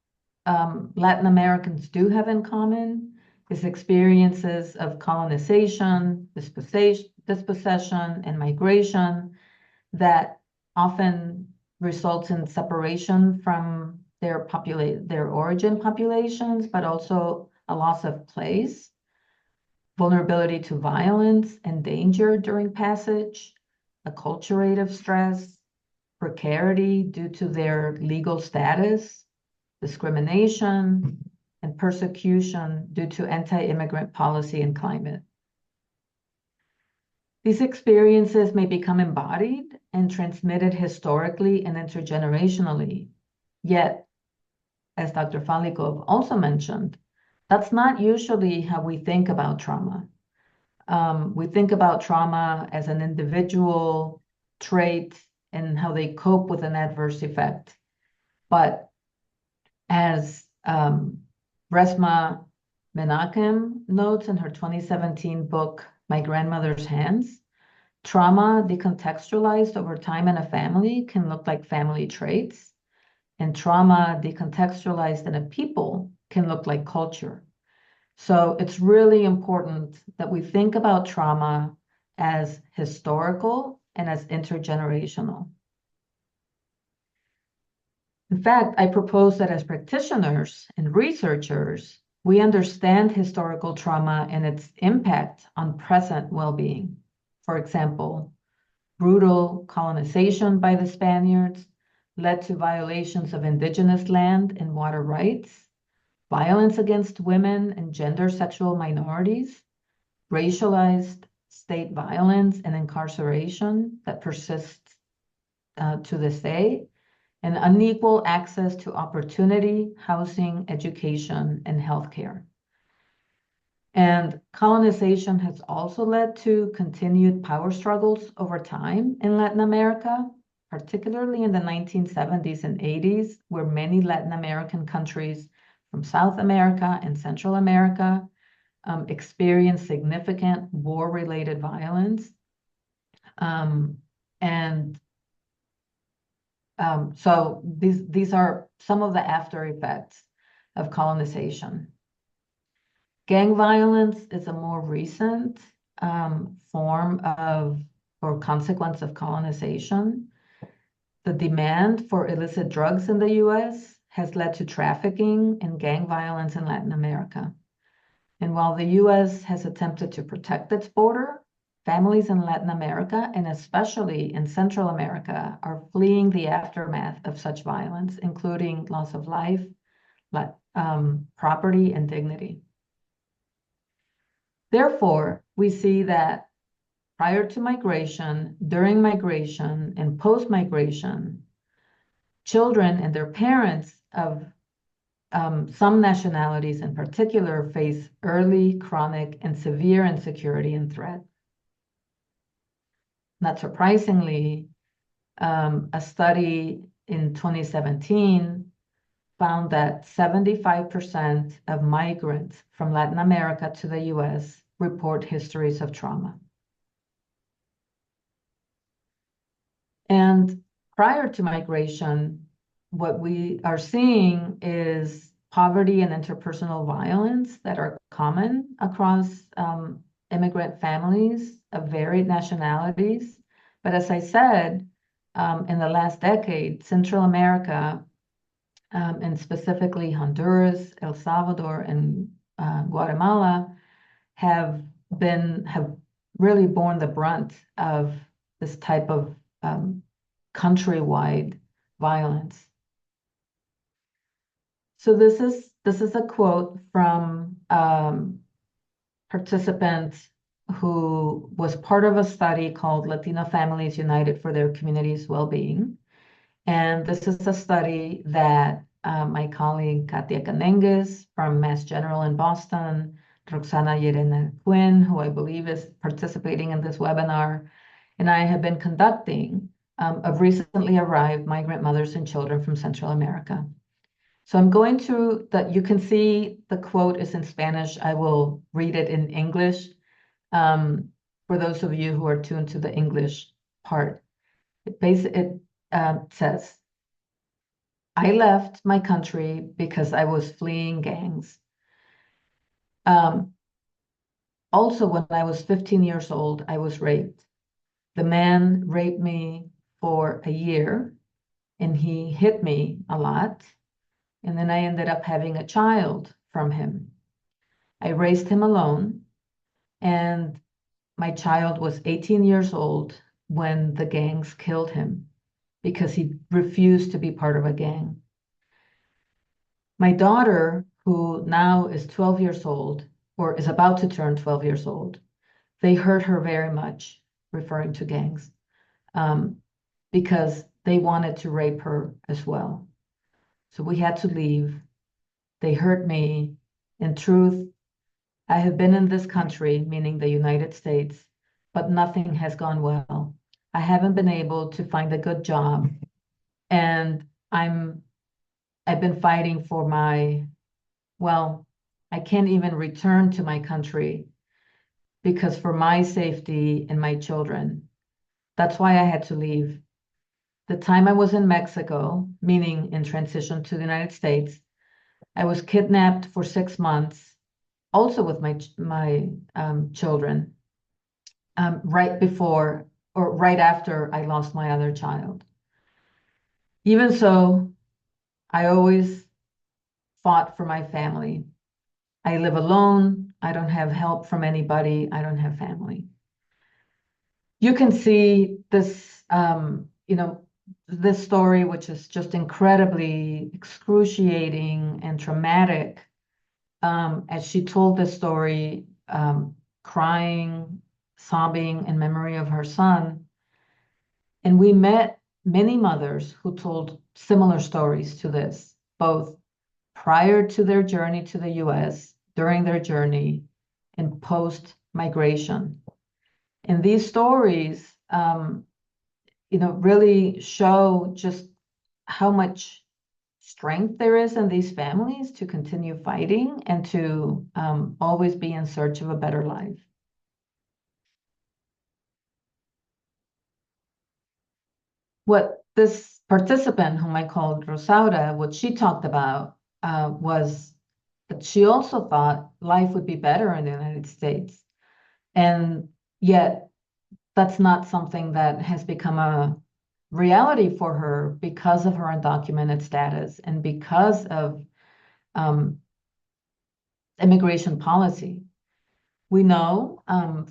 Latin Americans do have in common is experiences of colonization, dispossession, and migration that often results in separation from their origin populations, but also a loss of place, vulnerability to violence and danger during passage, acculturative stress, precarity due to their legal status, discrimination, and persecution due to anti-immigrant policy and climate. These experiences may become embodied and transmitted historically and intergenerationally. Yet, as Dr. Falikov also mentioned, that's not usually how we think about trauma. We think about trauma as an individual trait and how they cope with an adverse effect. But as Resmaa Menakem notes in her 2017 book, My Grandmother's Hands, trauma decontextualized over time in a family can look like family traits, and trauma decontextualized in a people can look like culture. So it's really important that we think about trauma as historical and as intergenerational. In fact, I propose that as practitioners and researchers, we understand historical trauma and its impact on present well-being. For example, brutal colonization by the Spaniards led to violations of indigenous land and water rights, violence against women and gender sexual minorities, racialized state violence and incarceration that persists to this day, and unequal access to opportunity, housing, education, and healthcare. And colonization has also led to continued power struggles over time in Latin America, particularly in the 1970s and 80s, where many Latin American countries from South America and Central America experienced significant war-related violence. So these are some of the after effects of colonization. Gang violence is a more recent form of or consequence of colonization. The demand for illicit drugs in the US has led to trafficking and gang violence in Latin America. And while the US has attempted to protect its border, families in Latin America, and especially in Central America, are fleeing the aftermath of such violence, including loss of life, property, and dignity. Therefore, we see that prior to migration, during migration, and post-migration, children and their parents of some nationalities in particular face early, chronic, and severe insecurity and threat. Not surprisingly, a study in 2017 found that 75% of migrants from Latin America to the US report histories of trauma. And prior to migration, what we are seeing is poverty and interpersonal violence that are common across immigrant families of varied nationalities. But as I said, in the last decade, Central America, and specifically Honduras, El Salvador, and Guatemala have really borne the brunt of this type of countrywide violence. So this is a quote from participant who was part of a study called Latino Families United for Their Community's Well-Being. And this is a study that my colleague Katia Canengues from Mass General in Boston, Roxana Llerena Quinn, who I believe is participating in this webinar, and I have been conducting of recently arrived migrant mothers and children from Central America. So I'm going to, you can see the quote is in Spanish. I will read it in English for those of you who are tuned to the English part. It says, I left my country because I was fleeing gangs. Also, when I was 15 years old, I was raped. The man raped me for a year, and he hit me a lot. And then I ended up having a child from him. I raised him alone, and my child was 18 years old when the gangs killed him because he refused to be part of a gang. My daughter, who now is 12 years old, or is about to turn 12 years old, they hurt her very much, referring to gangs, because they wanted to rape her as well. So we had to leave. They hurt me. In truth, I have been in this country, meaning the United States, but nothing has gone well. I haven't been able to find a good job, and I've been fighting for I can't even return to my country because for my safety and my children. That's why I had to leave. The time I was in Mexico, meaning in transition to the United States, I was kidnapped for 6 months, also with my children, right before or right after I lost my other child. Even so, I always fought for my family. I live alone. I don't have help from anybody. I don't have family. You can see this, this story, which is just incredibly excruciating and traumatic, as she told this story, crying, sobbing in memory of her son. And we met many mothers who told similar stories to this, both prior to their journey to the US, during their journey, and post-migration. And these stories, really show just how much strength there is in these families to continue fighting and to always be in search of a better life. What this participant, whom I called Rosaura, what she talked about was that she also thought life would be better in the United States. And yet that's not something that has become a reality for her because of her undocumented status and because of immigration policy. We know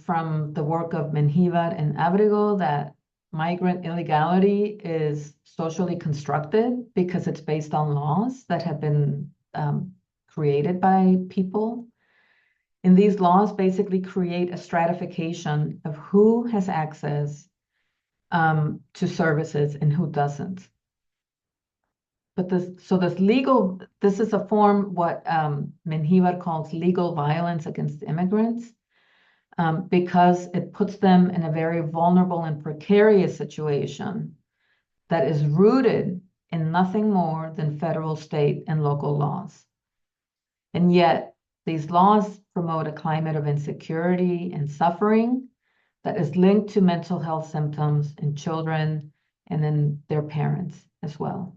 from the work of Menjivar and Abrego that migrant illegality is socially constructed because it's based on laws that have been created by people. And these laws basically create a stratification of who has access to services and who doesn't. But this is a form what Menjivar calls legal violence against immigrants, because it puts them in a very vulnerable and precarious situation that is rooted in nothing more than federal, state, and local laws. And yet, these laws promote a climate of insecurity and suffering that is linked to mental health symptoms in children and in their parents as well.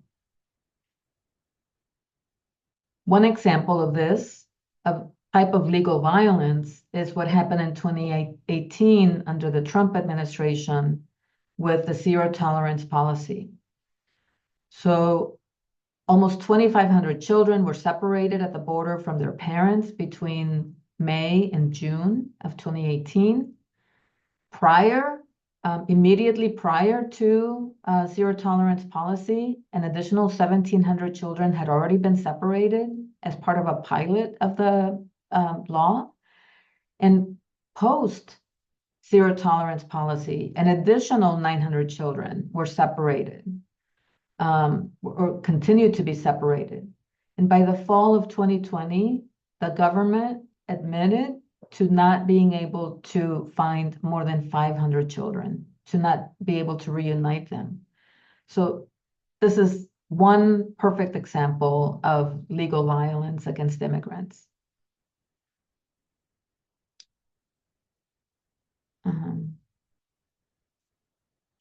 One example of this type of legal violence is what happened in 2018 under the Trump administration with the zero tolerance policy. So almost 2,500 children were separated at the border from their parents between May and June of 2018. Immediately prior to zero tolerance policy, an additional 1,700 children had already been separated as part of a pilot of the law. And post zero tolerance policy, an additional 900 children were separated or continued to be separated. And by the fall of 2020, the government admitted to not being able to find more than 500 children, to not be able to reunite them. So this is one perfect example of legal violence against immigrants.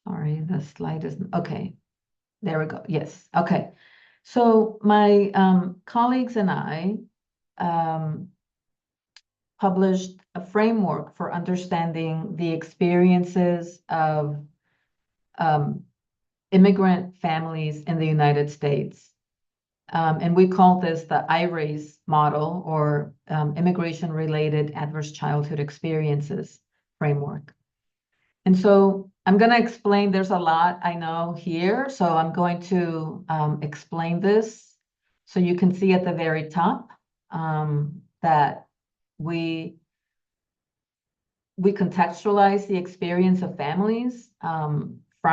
Sorry, the slide is, okay, there we go, yes, okay. So my colleagues and I published a framework for understanding the experiences of immigrant families in the United States. And we call this the IRACE model, or Immigration-Related Adverse Childhood Experiences framework. And so I'm going to explain, there's a lot I know here, so I'm going to explain this so you can see at the very top that we contextualize the experience of families or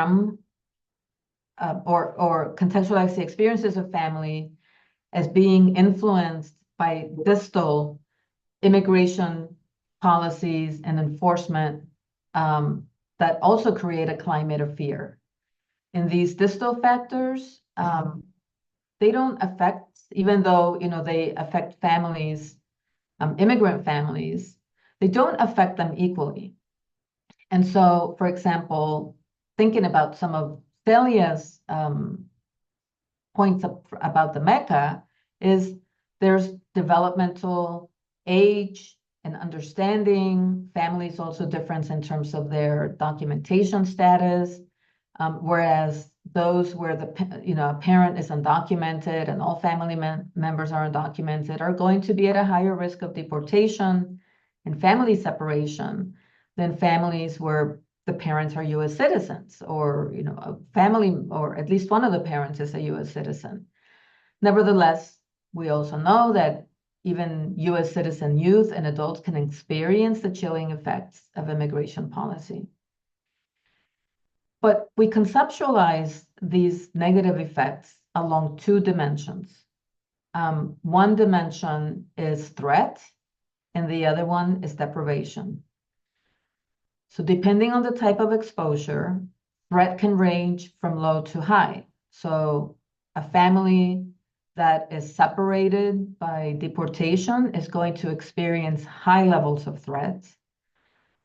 contextualize the experiences of family as being influenced by distal immigration policies and enforcement that also create a climate of fear. And these distal factors, they don't affect, even though they affect families, immigrant families, they don't affect them equally. And so, for example, thinking about some of Celia's points about the MECA is there's developmental age and understanding. Families also difference in terms of their documentation status, whereas those where a parent is undocumented and all family members are undocumented are going to be at a higher risk of deportation and family separation than families where the parents are U.S. citizens, or a family, or at least one of the parents is a U.S. citizen. Nevertheless, we also know that even U.S. citizen youth and adults can experience the chilling effects of immigration policy. But we conceptualize these negative effects along two dimensions. One dimension is threat, and the other one is deprivation. So depending on the type of exposure, threat can range from low to high. So a family that is separated by deportation is going to experience high levels of threat,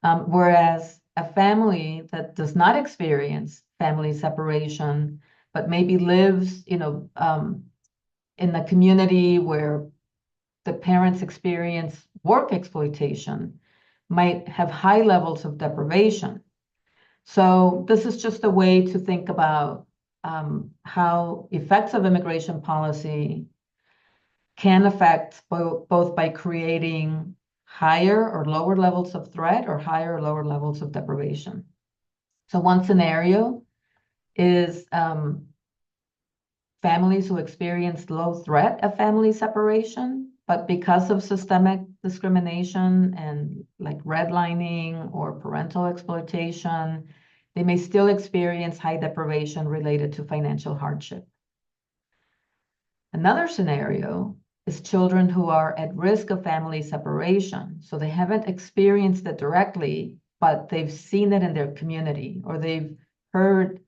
whereas a family that does not experience family separation, but maybe lives, in a community where the parents experience work exploitation, might have high levels of deprivation. So this is just a way to think about how effects of immigration policy can affect both by creating higher or lower levels of threat or higher or lower levels of deprivation. So one scenario is families who experience low threat of family separation, but because of systemic discrimination and like redlining or parental exploitation, they may still experience high deprivation related to financial hardship. Another scenario is children who are at risk of family separation. So they haven't experienced it directly, but they've seen it in their community, or they've heard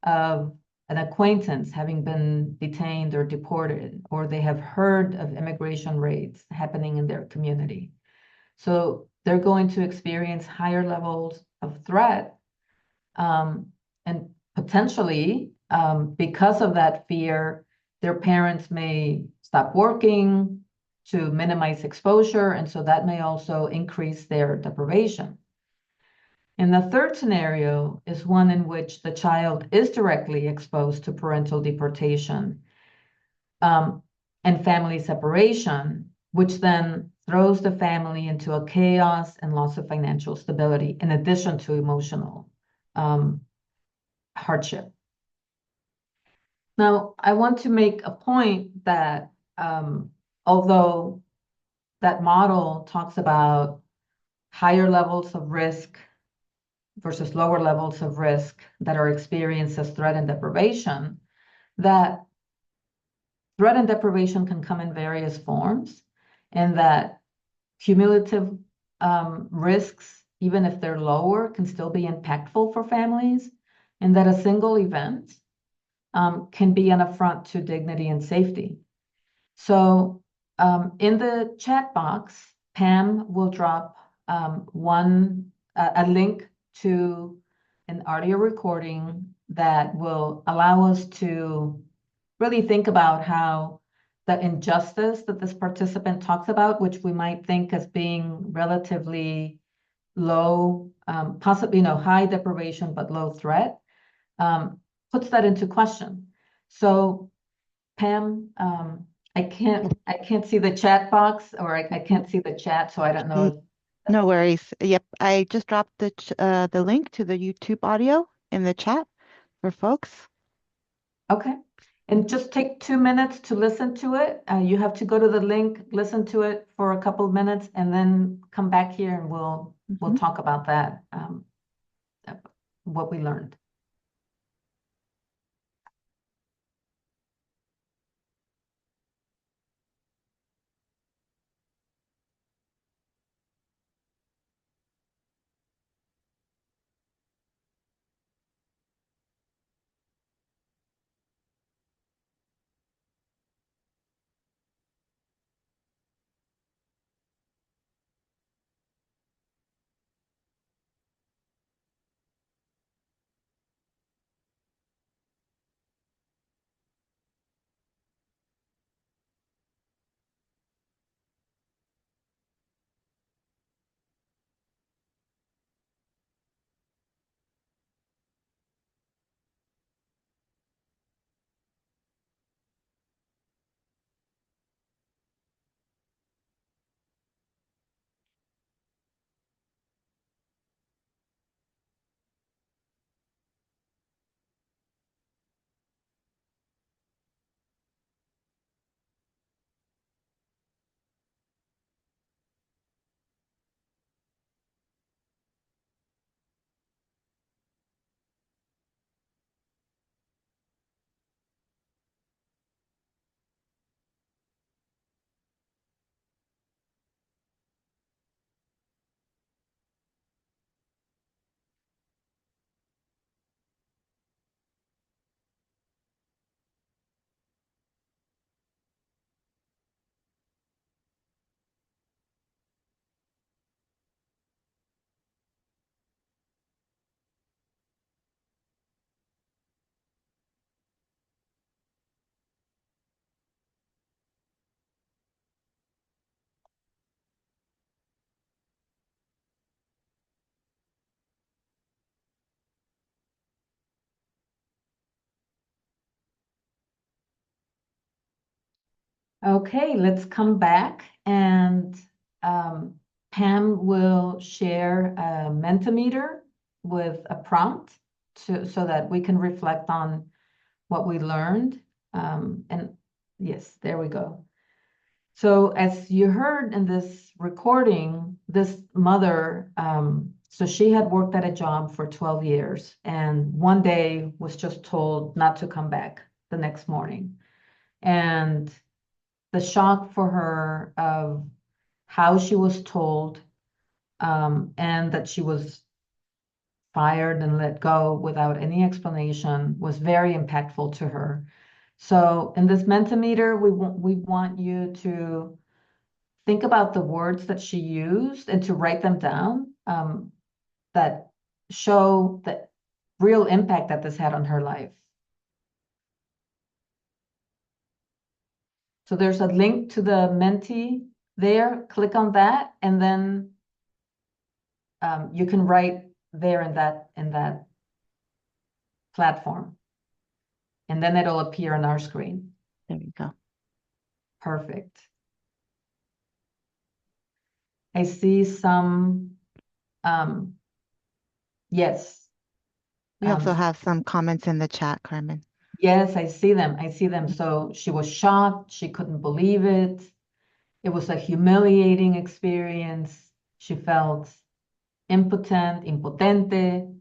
of an acquaintance having been detained or deported, or they have heard of immigration raids happening in their community. So they're going to experience higher levels of threat, and potentially, because of that fear, their parents may stop working to minimize exposure, and so that may also increase their deprivation. And the third scenario is one in which the child is directly exposed to parental deportation and family separation, which then throws the family into a chaos and loss of financial stability, in addition to emotional hardship. Now, I want to make a point that although that model talks about higher levels of risk versus lower levels of risk that are experienced as threat and deprivation, that threat and deprivation can come in various forms, and that cumulative risks, even if they're lower, can still be impactful for families, and that a single event can be an affront to dignity and safety. So in the chat box, Pam will drop a link to an audio recording that will allow us to really think about how the injustice that this participant talks about, which we might think as being relatively low, possibly, high deprivation, but low threat, puts that into question. So Pam, I can't see the chat box, or I can't see the chat, so I don't know. No worries. Yep, I just dropped the link to the YouTube audio in the chat for folks. Okay. And just take 2 minutes to listen to it. You have to go to the link, listen to it for a couple of minutes, and then come back here and we'll talk about that, what we learned. Okay, let's come back and Pam will share a Mentimeter with a prompt so that we can reflect on what we learned. And yes, there we go. So as you heard in this recording, this mother, so she had worked at a job for 12 years and one day was just told not to come back the next morning. And the shock for her of how she was told, and that she was fired and let go without any explanation was very impactful to her. So in this Mentimeter, we want you to think about the words that she used and to write them down, that show the real impact that this had on her life. So there's a link to the Menti there. Click on that, and then you can write there in that platform, and then it'll appear on our screen. There you go. Perfect. I see some, yes. We also have some comments in the chat, Carmen. Yes, I see them. I see them. So she was shocked. She couldn't believe it. It was a humiliating experience. She felt impotent, impotente.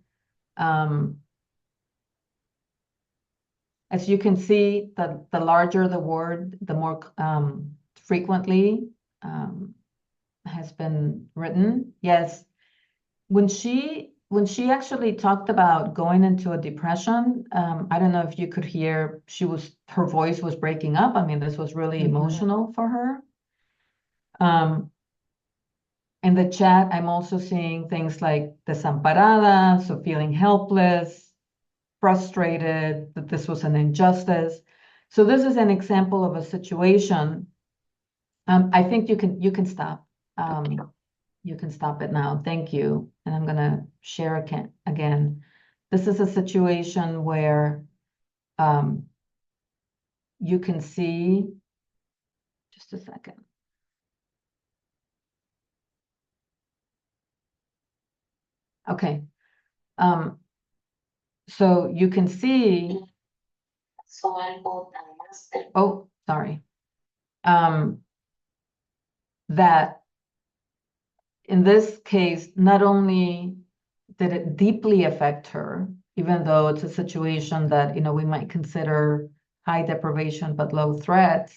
As you can see, the larger the word, the more frequently has been written. Yes, when she actually talked about going into a depression, I don't know if you could hear, her voice was breaking up. I mean, this was really emotional for her. In the chat, I'm also seeing things like desamparada, so feeling helpless, frustrated that this was an injustice. So this is an example of a situation. I think you can stop. You can stop it now. Thank you. And I'm gonna share again. This is a situation where you can see, just a second. Okay. So you can see, oh, sorry. That in this case, not only did it deeply affect her, even though it's a situation that, we might consider high deprivation but low threat.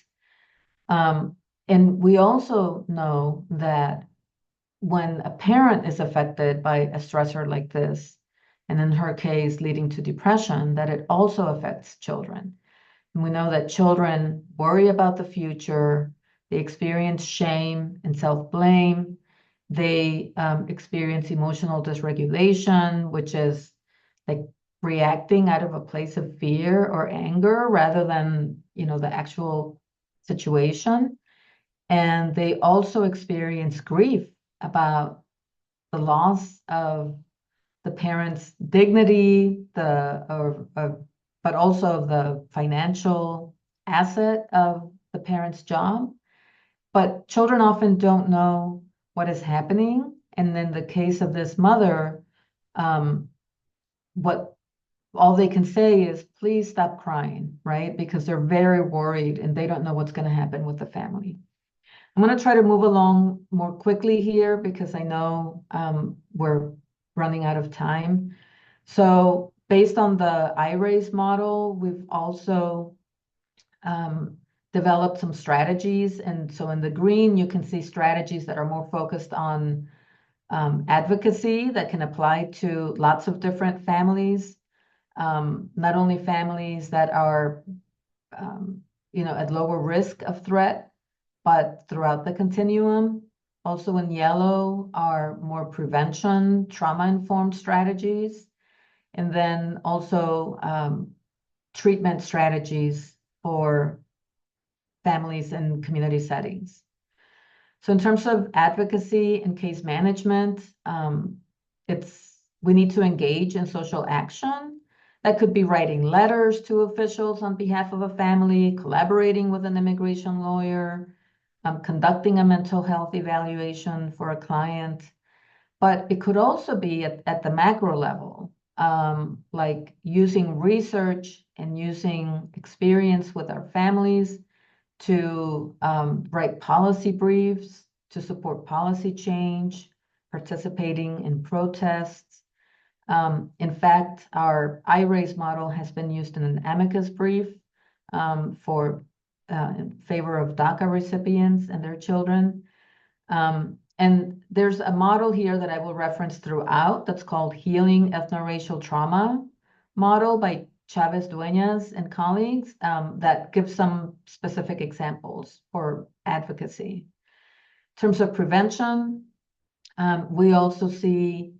And we also know that when a parent is affected by a stressor like this, and in her case leading to depression, that it also affects children. And we know that children worry about the future, they experience shame and self-blame, they experience emotional dysregulation, which is like reacting out of a place of fear or anger rather than, the actual situation. And they also experience grief about the loss of the parent's dignity, but also the financial asset of the parent's job. But children often don't know what is happening. And in the case of this mother, what all they can say is, please stop crying, right? Because they're very worried and they don't know what's going to happen with the family. I'm going to try to move along more quickly here because I know we're running out of time. So based on the I-RAISE model, we've also developed some strategies. And so in the green, you can see strategies that are more focused on advocacy that can apply to lots of different families, not only families that are, at lower risk of threat, but throughout the continuum. Also in yellow are more prevention, trauma-informed strategies, and then also treatment strategies for families in community settings. So in terms of advocacy and case management, we need to engage in social action. That could be writing letters to officials on behalf of a family, collaborating with an immigration lawyer, conducting a mental health evaluation for a client. But it could also be at the macro level, like using research and using experience with our families to write policy briefs, to support policy change, participating in protests. In fact, our I-RAISE model has been used in an amicus brief in favor of DACA recipients and their children. And there's a model here that I will reference throughout that's called Healing Ethno-Racial Trauma Model by Chavez Dueñas and colleagues that gives some specific examples for advocacy. In terms of prevention, we also see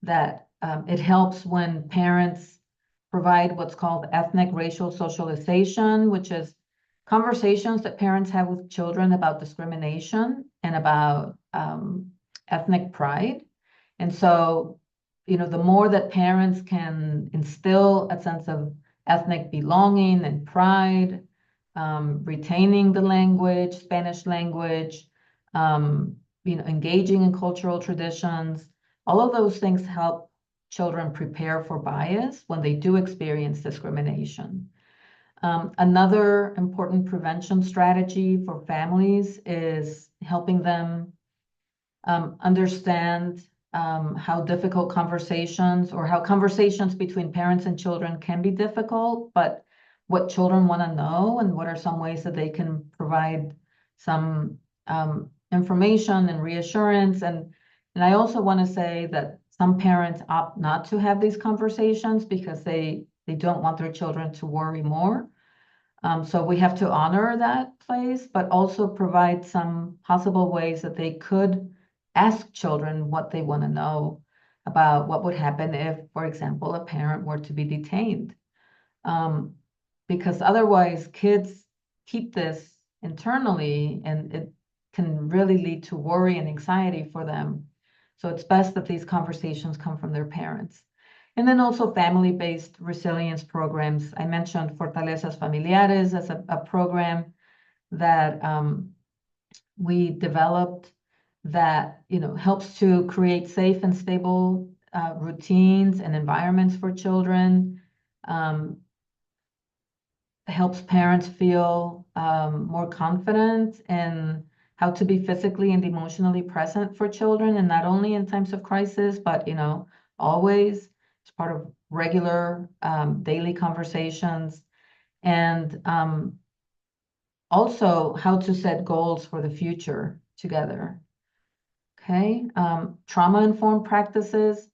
that it helps when parents provide what's called ethnic racial socialization, which is conversations that parents have with children about discrimination and about ethnic pride. And so, the more that parents can instill a sense of ethnic belonging and pride, retaining the language, Spanish language, engaging in cultural traditions, all of those things help children prepare for bias when they do experience discrimination. Another important prevention strategy for families is helping them understand how difficult conversations or how conversations between parents and children can be difficult, but what children want to know and what are some ways that they can provide some information and reassurance. And I also want to say that some parents opt not to have these conversations because they don't want their children to worry more. So we have to honor that place, but also provide some possible ways that they could ask children what they want to know about what would happen if, for example, a parent were to be detained. Because otherwise kids keep this internally and it can really lead to worry and anxiety for them. So it's best that these conversations come from their parents. And then also family-based resilience programs. I mentioned Fortalezas Familiares as a program that we developed that helps to create safe and stable routines and environments for children, helps parents feel more confident in how to be physically and emotionally present for children, and not only in times of crisis, but always. It's part of regular daily conversations, and also how to set goals for the future together. Okay, trauma-informed practices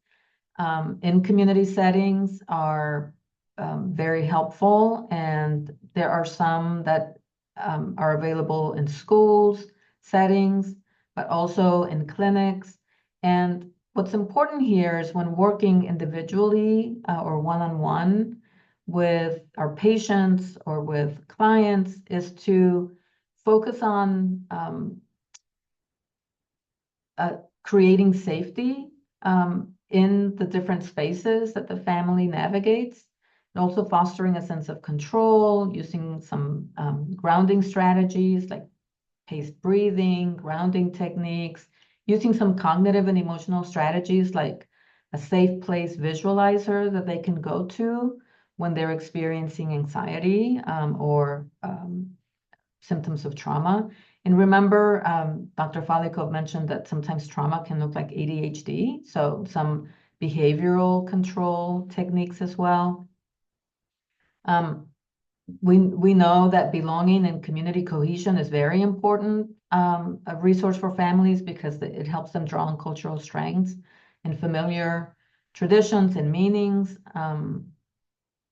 in community settings are very helpful, and there are some that are available in schools settings, but also in clinics. And what's important here is when working individually or one-on-one with our patients or with clients is to focus on creating safety in the different spaces that the family navigates, and also fostering a sense of control, using some grounding strategies like paced breathing, grounding techniques, using some cognitive and emotional strategies like a safe place visualizer that they can go to when they're experiencing anxiety or symptoms of trauma. And remember, Dr. Falikov mentioned that sometimes trauma can look like ADHD, so some behavioral control techniques as well. We know that belonging and community cohesion is very important, a resource for families because it helps them draw on cultural strengths and familiar traditions and meanings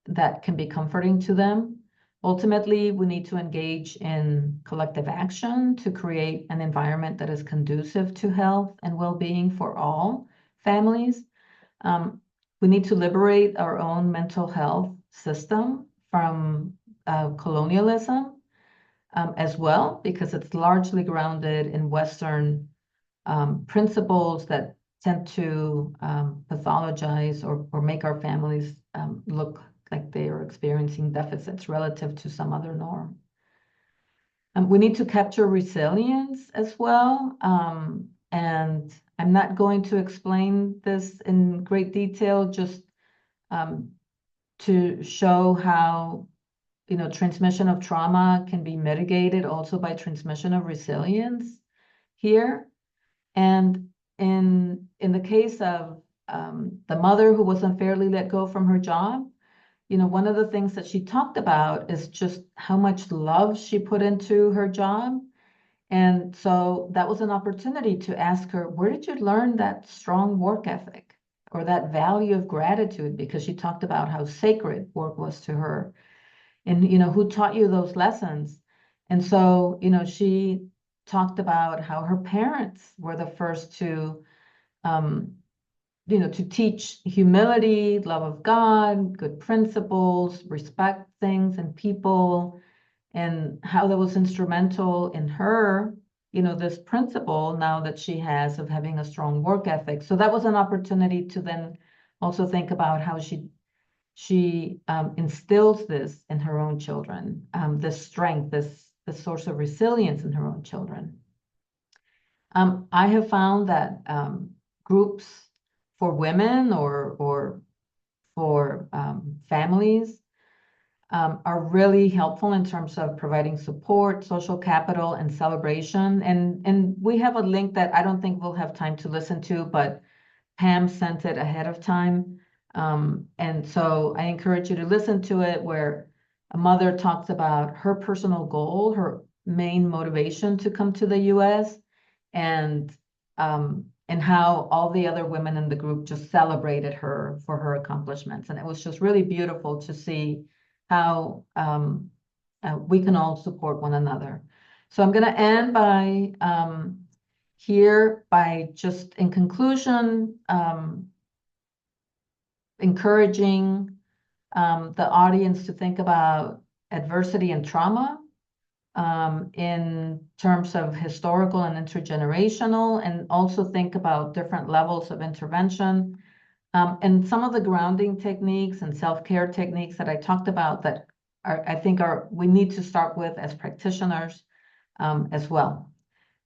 that can be comforting to them. Ultimately, we need to engage in collective action to create an environment that is conducive to health and well-being for all families. We need to liberate our own mental health system from colonialism as well, because it's largely grounded in Western principles that tend to pathologize or make our families look like they are experiencing deficits relative to some other norm. We need to capture resilience as well. And I'm not going to explain this in great detail, just to show how, transmission of trauma can be mitigated also by transmission of resilience here. And in the case of the mother who was unfairly let go from her job, one of the things that she talked about is just how much love she put into her job. And so that was an opportunity to ask her, where did you learn that strong work ethic or that value of gratitude? Because she talked about how sacred work was to her. And, who taught you those lessons? And so, she talked about how her parents were the first to, to teach humility, love of God, good principles, respect things and people, and how that was instrumental in her, this principle now that she has of having a strong work ethic. So that was an opportunity to then also think about how she instills this in her own children, this strength, this source of resilience in her own children. I have found that groups for women or for families are really helpful in terms of providing support, social capital, and celebration. And we have a link that I don't think we'll have time to listen to, but Pam sent it ahead of time. And so I encourage you to listen to it, where a mother talks about her personal goal, her main motivation to come to the US, and how all the other women in the group just celebrated her for her accomplishments. And it was just really beautiful to see how we can all support one another. So I'm going to end by just in conclusion, encouraging the audience to think about adversity and trauma in terms of historical and intergenerational, and also think about different levels of intervention. And some of the grounding techniques and self-care techniques that I talked about that I think we need to start with as practitioners as well.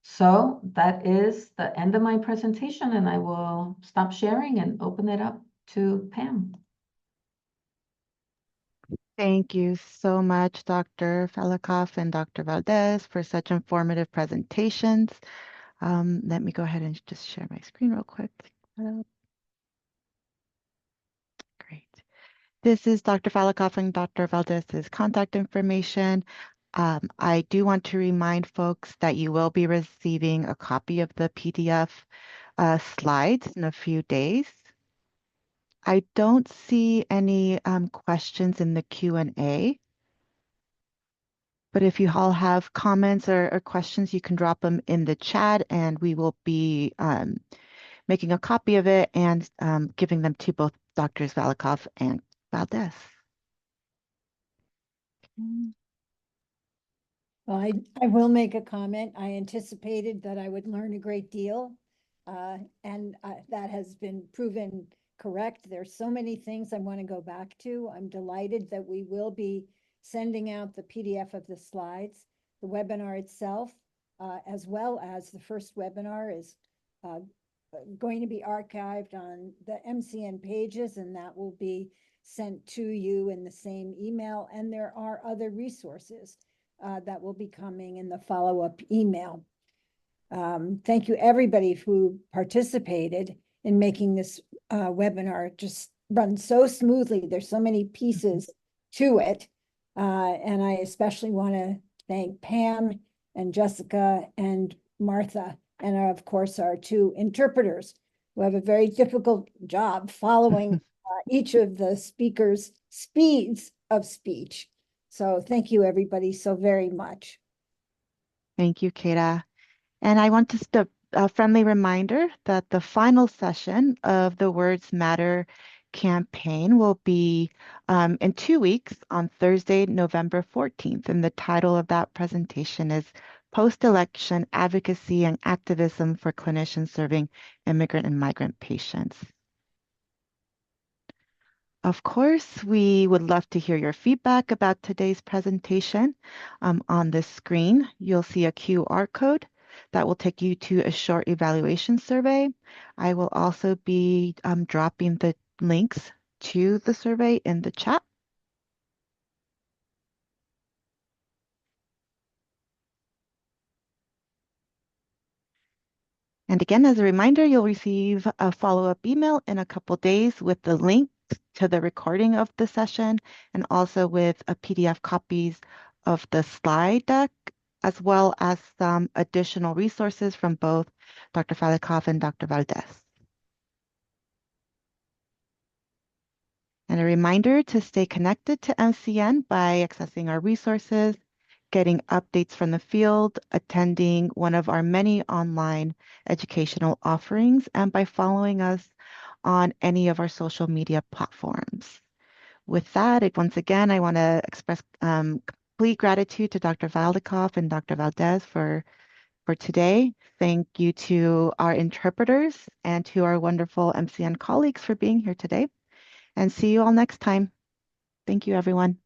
So that is the end of my presentation, and I will stop sharing and open it up to Pam. Thank you so much, Dr. Falikoff and Dr. Valdez, for such informative presentations. Let me go ahead and just share my screen real quick. Great. This is Dr. Falikoff and Dr. Valdez's contact information. I do want to remind folks that you will be receiving a copy of the PDF slides in a few days. I don't see any questions in the Q&A, but if you all have comments or questions, you can drop them in the chat, and we will be making a copy of it and giving them to both Drs. Falikoff and Valdez. Well, I will make a comment. I anticipated that I would learn a great deal, and that has been proven correct. There's so many things I want to go back to. I'm delighted that we will be sending out the PDF of the slides. The webinar itself, as well as the first webinar, is going to be archived on the MCN pages, and that will be sent to you in the same email. And there are other resources that will be coming in the follow-up email. Thank you, everybody who participated in making this webinar just run so smoothly. There's so many pieces to it. And I especially want to thank Pam and Jessica and Martha, and of course our two interpreters who have a very difficult job following each of the speakers' speeds of speech. So thank you, everybody, so very much. Thank you, Kata. And I want to a friendly reminder that the final session of the Words Matter campaign will be in 2 weeks on Thursday, November 14th. And the title of that presentation is Post-Election Advocacy and Activism for Clinicians Serving Immigrant and Migrant Patients. Of course, we would love to hear your feedback about today's presentation. On this screen, you'll see a QR code that will take you to a short evaluation survey. I will also be dropping the links to the survey in the chat. And again, as a reminder, you'll receive a follow-up email in a couple days with the link to the recording of the session and also with a PDF copies of the slide deck, as well as some additional resources from both Dr. Falikoff and Dr. Valdez. And a reminder to stay connected to MCN by accessing our resources, getting updates from the field, attending one of our many online educational offerings, and by following us on any of our social media platforms. With that, once again, I want to express complete gratitude to Dr. Valdikoff and Dr. Valdez for today. Thank you to our interpreters and to our wonderful MCN colleagues for being here today. And see you all next time. Thank you, everyone.